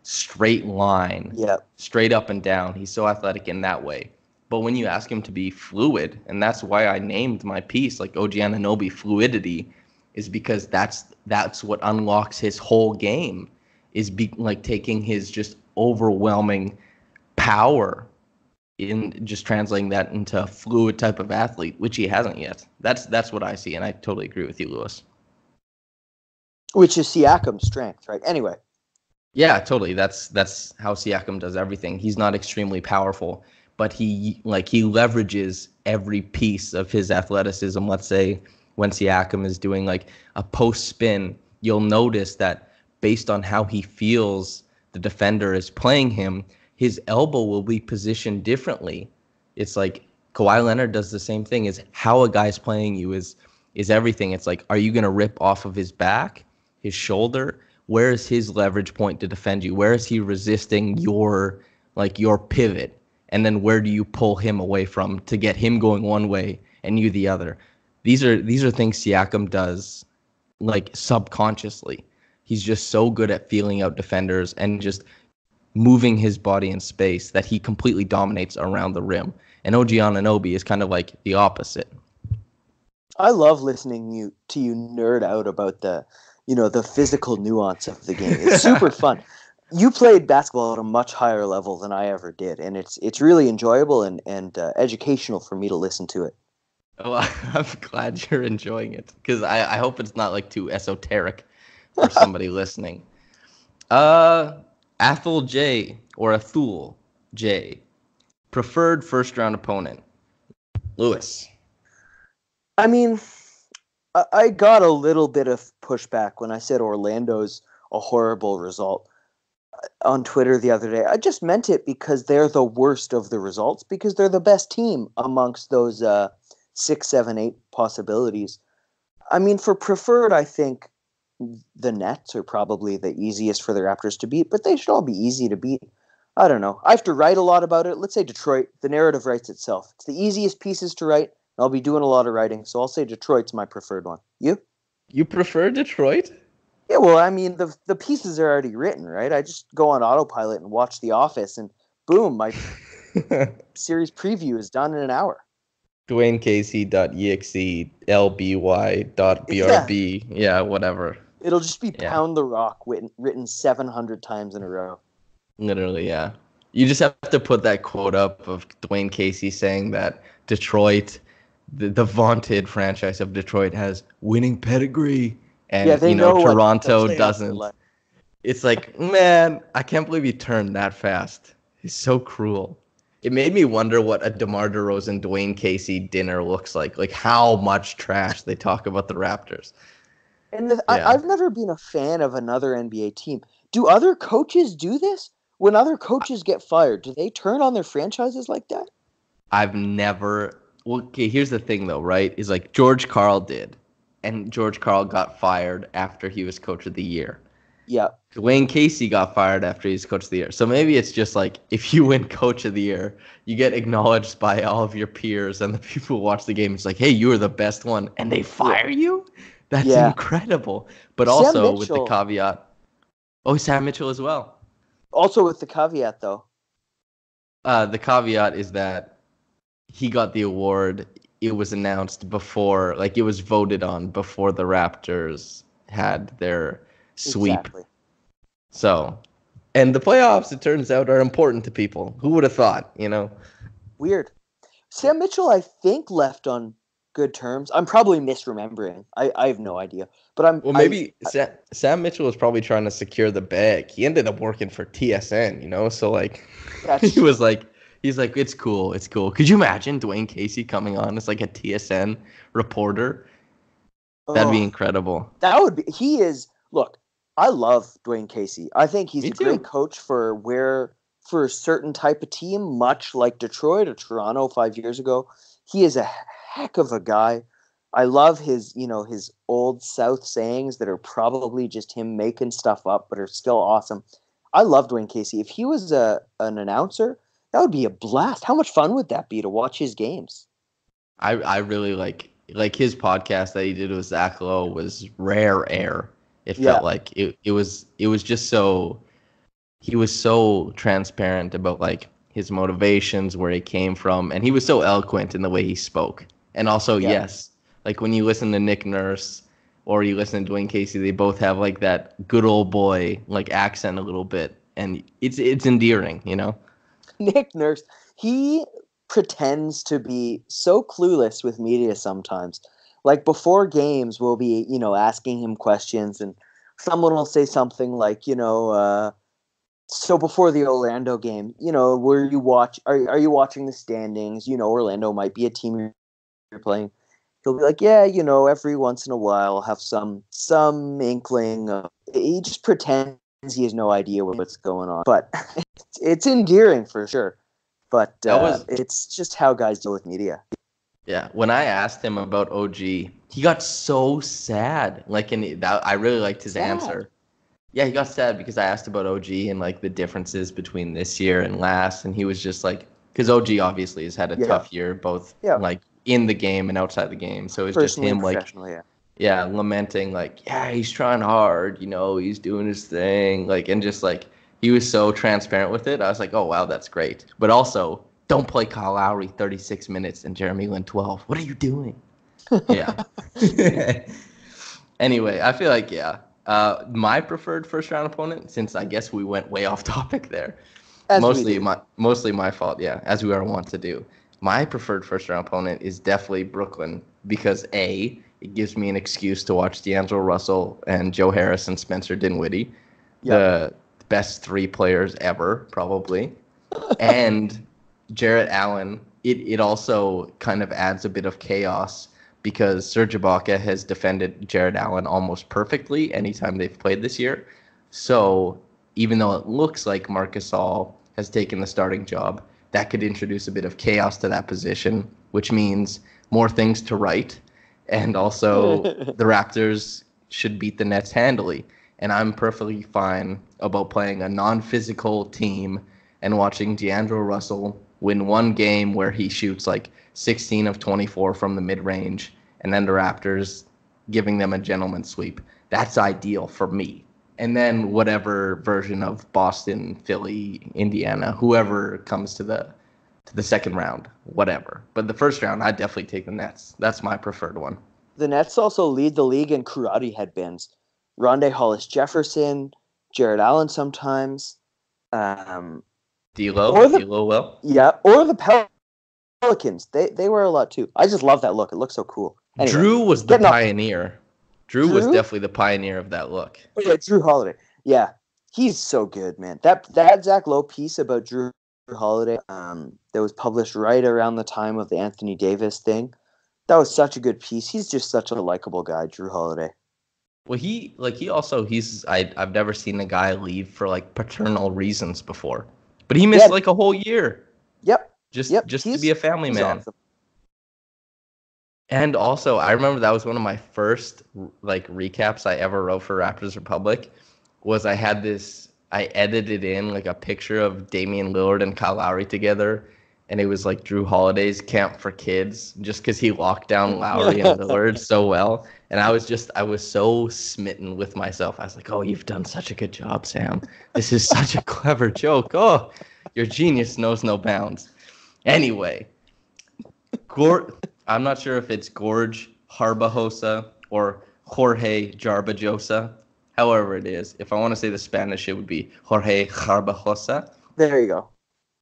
straight line, straight up and down. He's so athletic in that way. But when you ask him to be fluid, and that's why I named my piece like OG Anunoby Fluidity, is because that's what unlocks his whole game, is like taking his just overwhelming power in just translating that into a fluid type of athlete, which he hasn't yet. That's what I see, and I totally agree with you, Lewis. Which is Siakam's strength, right? Anyway. Yeah, totally. That's how Siakam does everything. He's not extremely powerful, but he leverages every piece of his athleticism. Let's say when Siakam is doing like a post spin, you'll notice that based on how he feels the defender is playing him, his elbow will be positioned differently. It's like Kawhi Leonard does the same thing. Is how a guy's playing you is everything. It's like, are you going to rip off of his back, his shoulder? Where is his leverage point to defend you? Where is he resisting your pivot? And then where do you pull him away from to get him going one way and you the other? These are things Siakam does like subconsciously. He's just so good at feeling out defenders and just moving his body in space that he completely dominates around the rim. And OG Anunoby is kind of like the opposite. I love listening to you nerd out about the physical nuance of the game. It's super fun. You played basketball at a much higher level than I ever did, and it's really enjoyable and educational for me to listen to it. Well, I'm glad you're enjoying it, because I hope it's not like too esoteric for somebody listening. Athul J or Athul J, preferred first round opponent. Lewis. I mean, I got a little bit of pushback when I said Orlando's a horrible result on Twitter the other day. I just meant it because they're the worst of the results, because they're the best team amongst those 6, 7, 8 possibilities. I mean, for preferred, I think the Nets are probably the easiest for the Raptors to beat, but they should all be easy to beat. I don't know. I have to write a lot about it. Let's say Detroit. The narrative writes itself. It's the easiest pieces to write. I'll be doing a lot of writing, so I'll say Detroit's my preferred one. You? You prefer Detroit? Yeah, well, I mean, the pieces are already written, right? I just go on autopilot and watch The Office, and boom, my series preview is done in an hour. DwayneCasey.exe lby.brb. Yeah, whatever. It'll just be Pound the Rock written 700 times in a row. Literally, yeah. You just have to put that quote up of Dwayne Casey saying that Detroit, the vaunted franchise of Detroit, has winning pedigree, and Toronto doesn't. It's like, man, I can't believe he turned that fast. He's so cruel. It made me wonder what a DeMar DeRozan Dwayne Casey dinner looks like how much trash they talk about the Raptors. And I've never been a fan of another NBA team. Do other coaches do this? When other coaches get fired, do they turn on their franchises like that? I've never. Well, okay, here's the thing, though, right? Is like George Karl did. And George Karl got fired after he was coach of the year. Yeah. Dwayne Casey got fired after he's coach of the year. So maybe it's just like if you win coach of the year, you get acknowledged by all of your peers and the people who watch the game. It's like, hey, you were the best one. And they fire you? That's incredible. But also with the caveat. Oh, Sam Mitchell as well. Also with the caveat, though. The caveat is that he got the award. It was announced before, like it was voted on before the Raptors had their sweep. Exactly. So, and the playoffs, it turns out, are important to people. Who would have thought, Weird. Sam Mitchell, I think, left on good terms. I'm probably misremembering. I have no idea. But Sam Mitchell was probably trying to secure the bag. He ended up working for TSN, so like he's like, it's cool. Could you imagine Dwayne Casey coming on as like a TSN reporter? That'd be Oh, incredible. that would be. He is. Look, I love Dwayne Casey. I think he's Me a too. great coach for a certain type of team, much like Detroit or Toronto 5 years ago. He is a heck of a guy. I love his old South sayings that are probably just him making stuff up, but are still awesome. I love Dwayne Casey. If he was an announcer, that would be a blast. How much fun would that be to watch his games? I really like his podcast that he did with Zach Lowe was rare air. It Yeah. felt like it was just so he was so transparent about like his motivations, where he came from, and he was so eloquent in the way he spoke. And also, Yeah. yes, like when you listen to Nick Nurse or you listen to Dwayne Casey, they both have like that good old boy like accent a little bit, and it's endearing, you know. Nick Nurse, he pretends to be so clueless with media sometimes. Like before games, we'll be, asking him questions, and someone will say something like, so before the Orlando game, are you watching the standings? Orlando might be a team you're playing. He'll be like, yeah, every once in a while I'll have some inkling. He just pretends he has no idea what's going on. But it's endearing for sure. But it's just how guys deal with media. Yeah, when I asked him about OG, he got so sad. Like, I really liked his Sad? answer. Yeah, he got sad because I asked about OG and like the differences between this year and last, and he was just like, because OG obviously has had a Yeah. tough year, both Yeah. like in the game and outside the game. So it's just Personally him and like, professionally, yeah. yeah, lamenting like, yeah, he's trying hard, he's doing his thing, like, and just like he was so transparent with it. I was like, oh wow, that's great. But also, don't play Kyle Lowry 36 minutes and Jeremy Lin 12. What are you doing? Yeah. Anyway, I feel like my preferred first round opponent, since I guess we went way off topic there. As we Mostly do. my fault, yeah, as we are wont to do. My preferred first round opponent is definitely Brooklyn because A, it gives me an excuse to watch D'Angelo Russell and Joe Harris and Spencer Dinwiddie, the best three players ever, probably. And Jarrett Allen, it also kind of adds a bit of chaos because Serge Ibaka has defended Jarrett Allen almost perfectly anytime they've played this year. So even though it looks like Marc Gasol has taken the starting job, that could introduce a bit of chaos to that position, which means more things to Wright. And also the Raptors should beat the Nets handily. And I'm perfectly fine about playing a non-physical team and watching D'Angelo Russell win one game where he shoots like 16 of 24 from the mid-range, and then the Raptors giving them a gentleman's sweep. That's ideal for me. And then whatever version of Boston, Philly, Indiana, whoever comes to the second round, whatever. But the first round, I'd definitely take the Nets. That's my preferred one. The Nets also lead the league in karate headbands. Rondé Hollis Jefferson, Jarrett Allen sometimes. D'Lo, Or the- D'Lo will. Yeah, or the Pelicans. They wear a lot too. I just love that look. It looks so cool. Anyway, Drew was the getting off- pioneer. Drew was Drew? definitely the pioneer of that look. Oh, yeah, Drew Holiday. Yeah, he's so good, man. That Zach Lowe piece about Drew Holiday, that was published right around the time of the Anthony Davis thing. That was such a good piece. He's just such a likable guy, Drew Holiday. Well, I've never seen a guy leave for like paternal reasons before, but he missed Yeah. like a whole year Yep. just to he's- be a family he's man. awesome. And also, I remember that was one of my first like recaps I ever wrote for Raptors Republic. Was I edited in like a picture of Damian Lillard and Kyle Lowry together, and it was like Drew Holiday's camp for kids, just because he locked down Lowry and Lillard so well. And I was so smitten with myself. I was like, oh, you've done such a good job, Sam. This is such a clever joke. Oh, your genius knows no bounds. Anyway, I'm not sure if it's Gorge Harbajosa or Jorge Jarbajosa. However it is. If I want to say the Spanish, it would be Jorge Harbajosa. There you go.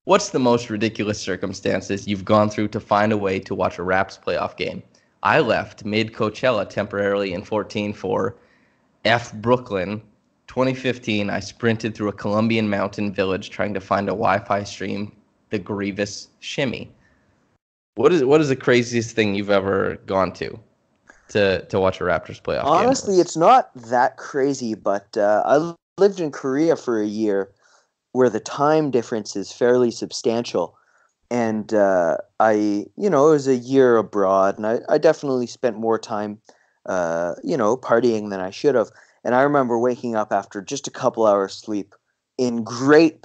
What's the most ridiculous circumstances you've gone through to find a way to watch a Raps playoff game? I left mid-Coachella temporarily in 14 for F Brooklyn. 2015, I sprinted through a Colombian mountain village trying to find a Wi-Fi stream, the Grievous Shimmy. What is the craziest thing you've ever gone to? to watch a Raptors playoff game. Honestly, it's not that crazy, but I lived in Korea for a year where the time difference is fairly substantial. And it was a year abroad, and I definitely spent more time, partying than I should have. And I remember waking up after just a couple hours sleep in great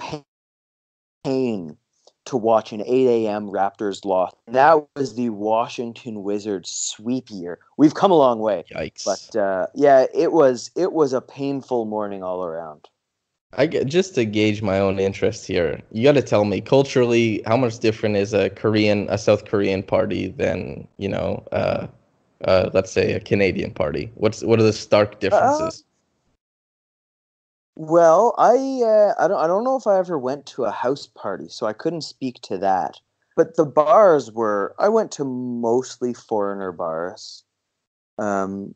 pain to watch an 8 a.m. Raptors loss. That was the Washington Wizards sweep year. We've come a long way. Yikes. But it was a painful morning all around. Just to gauge my own interest here, you got to tell me culturally how much different is a South Korean party than let's say a Canadian party. What are the stark differences? Well, I don't know if I ever went to a house party, so I couldn't speak to that. But the bars I went to mostly foreigner bars. Not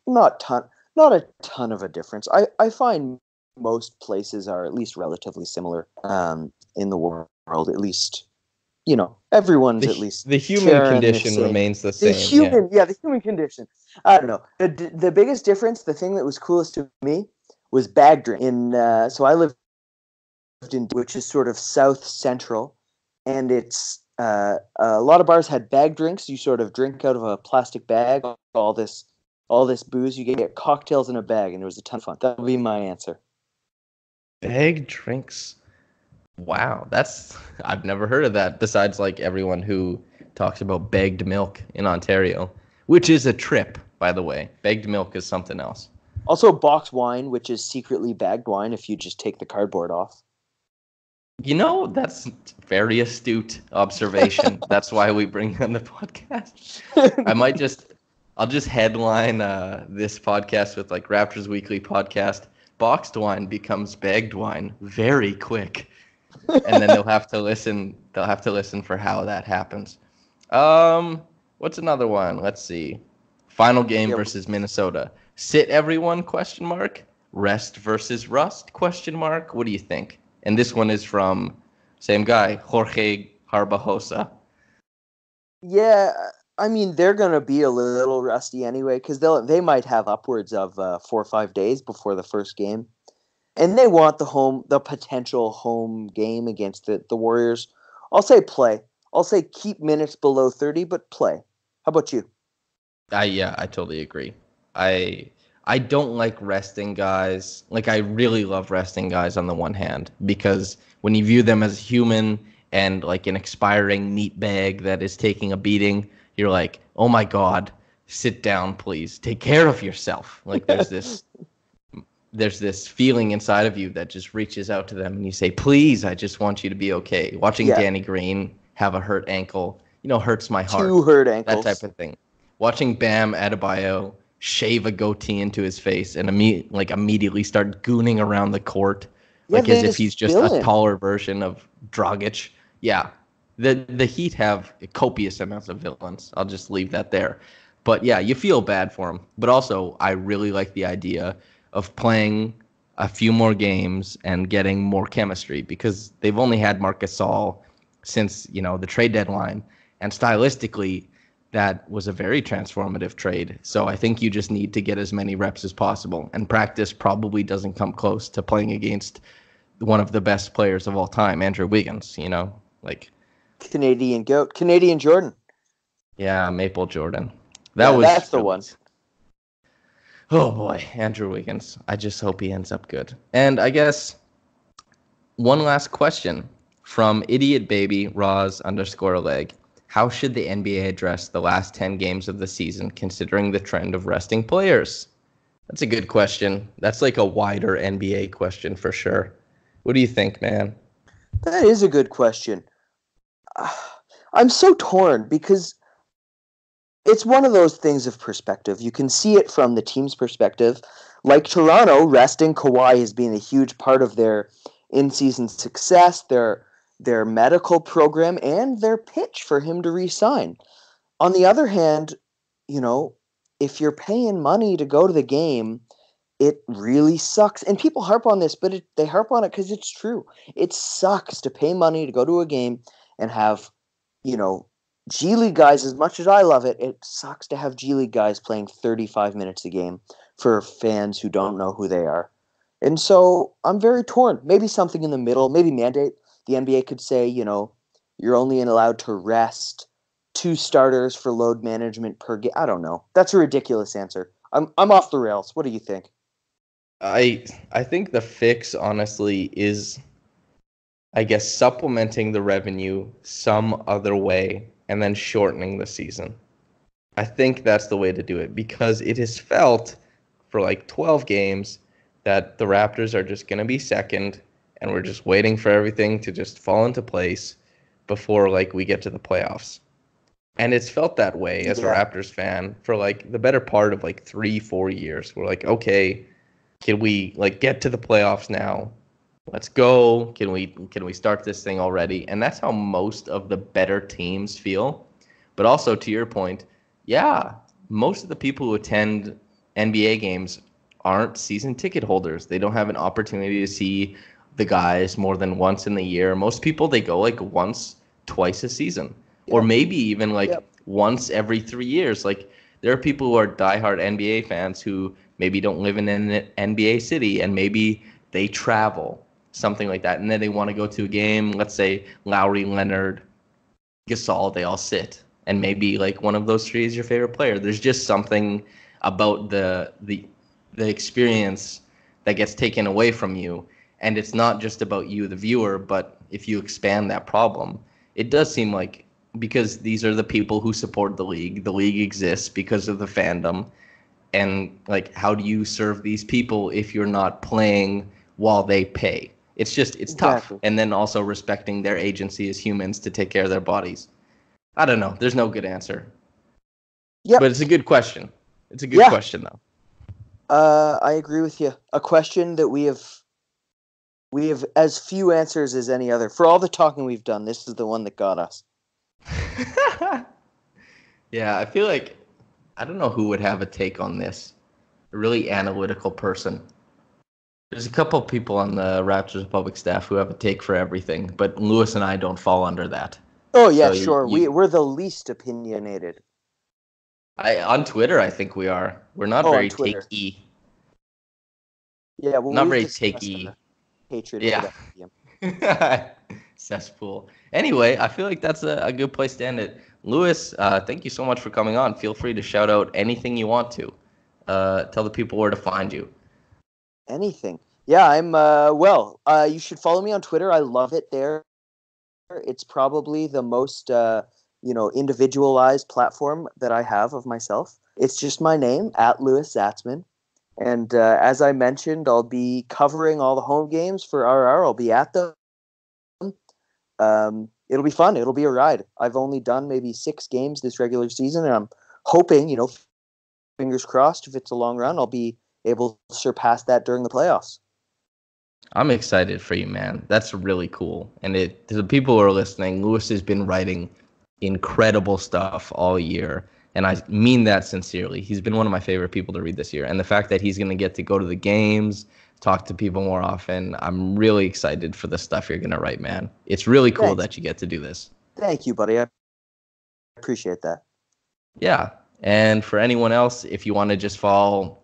a ton of a difference. I find most places are at least relatively similar in the world. At least, everyone's at least the human condition remains the same. The human condition. I don't know. The biggest difference, the thing that was coolest to me, was bag drink. So I lived in, which is sort of south central, and it's a lot of bars had bag drinks. You sort of drink out of a plastic bag. All this booze, you get cocktails in a bag, and it was a ton of fun. That would be my answer. Bag drinks. Wow, I've never heard of that. Besides, like everyone who talks about bagged milk in Ontario, which is a trip, by the way. Bagged milk is something else. Also, box wine, which is secretly bagged wine if you just take the cardboard off. That's very astute observation. That's why we bring on the podcast. I'll just headline this podcast with like Raptors Weekly podcast. Boxed wine becomes bagged wine very quick, and then they'll have to listen for how that happens. What's another one? Let's see. Final game versus Minnesota. Sit everyone? ? Rest versus rust ? What do you think? And this one is from same guy, Jorge Harbajosa. Yeah, I mean, they're going to be a little rusty anyway, because they might have upwards of 4 or 5 days before the first game. And they want the potential home game against the Warriors. I'll say play. I'll say keep minutes below 30, but play. How about you? I totally agree. I don't like resting guys. Like, I really love resting guys on the one hand, because when you view them as human and like an expiring meat bag that is taking a beating, you're like, oh my God, sit down, please. Take care of yourself. Like there's this feeling inside of you that just reaches out to them and you say, please, I just want you to be okay. Watching Danny Green have a hurt ankle, hurts my heart. 2 hurt ankles. That type of thing. Watching Bam Adebayo shave a goatee into his face and immediately start gooning around the court, as if he's just a taller version of Dragic. Yeah. The Heat have copious amounts of villains. I'll just leave that there. But yeah, you feel bad for him. But also, I really like the idea of playing a few more games and getting more chemistry, because they've only had Marc Gasol since, the trade deadline. And stylistically, that was a very transformative trade. So I think you just need to get as many reps as possible. And practice probably doesn't come close to playing against one of the best players of all time, Andrew Wiggins, Canadian GOAT. Canadian Jordan. Yeah, Maple Jordan. That's the one. Oh boy, Andrew Wiggins. I just hope he ends up good. And I guess one last question from Idiot Baby Roz_leg. How should the NBA address the last 10 games of the season, considering the trend of resting players? That's a good question. That's like a wider NBA question for sure. What do you think, man? That is a good question. I'm so torn, because it's one of those things of perspective. You can see it from the team's perspective. Like Toronto, resting Kawhi has been a huge part of their in-season success, their medical program, and their pitch for him to re-sign. On the other hand, if you're paying money to go to the game, it really sucks. And people harp on this, but they harp on it because it's true. It sucks to pay money to go to a game and have, G League guys, as much as I love it, it sucks to have G League guys playing 35 minutes a game for fans who don't know who they are. And so I'm very torn. Maybe something in the middle, maybe mandate. The NBA could say, you're only allowed to rest 2 starters for load management per game. I don't know. That's a ridiculous answer. I'm off the rails. What do you think? I think the fix, honestly, is, I guess, supplementing the revenue some other way and then shortening the season. I think that's the way to do it, because it is felt for like 12 games that the Raptors are just going to be second, and we're just waiting for everything to just fall into place before like we get to the playoffs. And it's felt that way as a Raptors fan for like the better part of like 3-4 years. We're like, okay, can we like get to the playoffs now? Let's go. Can we start this thing already? And that's how most of the better teams feel. But also, to your point, yeah, most of the people who attend NBA games aren't season ticket holders. They don't have an opportunity to see the guys more than once in the year. Most people, they go like once, twice a season, or maybe even like once every 3 years. Like, there are people who are diehard NBA fans who maybe don't live in an NBA city, and maybe they travel, something like that, and then they want to go to a game. Let's say Lowry, Leonard, Gasol, they all sit, and maybe like one of those 3 is your favorite player. There's just something about the experience that gets taken away from you, and it's not just about you, the viewer, but if you expand that problem, it does seem like, because these are the people who support the league exists because of the fandom, and like, how do you serve these people if you're not playing while they pay? It's tough. And then also respecting their agency as humans to take care of their bodies. I don't know. There's no good answer. But it's a good question. It's a good question, though. I agree with you. A question that we have as few answers as any other. For all the talking we've done, this is the one that got us. Yeah, I feel like, I don't know who would have a take on this. A really analytical person. There's a couple of people on the Raptors Republic staff who have a take for everything, but Lewis and I don't fall under that. Oh, yeah, so sure. We're the least opinionated. On Twitter, I think we are. We're not very takey. Yeah, well, not very takey. Hatred. Yeah. Cesspool. Anyway, I feel like that's a good place to end it. Lewis, thank you so much for coming on. Feel free to shout out anything you want to. Tell the people where to find you. Anything. Yeah, I'm, you should follow me on Twitter. I love it there. It's probably the most, individualized platform that I have of myself. It's just my name, @Lewis Zatzman. And as I mentioned, I'll be covering all the home games for RR. I'll be at them. It'll be fun. It'll be a ride. I've only done maybe 6 games this regular season, and I'm hoping, fingers crossed, if it's a long run, I'll be able to surpass that during the playoffs. I'm excited for you, man. That's really cool. And to the people who are listening, Lewis has been writing incredible stuff all year. And I mean that sincerely. He's been one of my favorite people to read this year. And the fact that he's going to get to go to the games, talk to people more often, I'm really excited for the stuff you're going to write, man. It's really cool that you get to do this. Thank you, buddy. I appreciate that. Yeah. And for anyone else, if you want to just follow,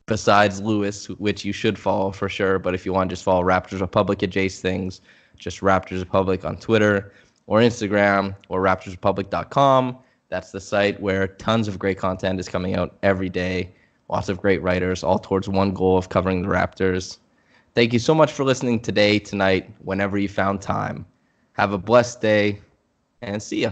besides Lewis, which you should follow for sure, but if you want to just follow Raptors Republic at Jace Things, just Raptors Republic on Twitter or Instagram or raptorsrepublic.com. That's the site where tons of great content is coming out every day. Lots of great writers, all towards one goal of covering the Raptors. Thank you so much for listening today, tonight, whenever you found time. Have a blessed day, and see ya.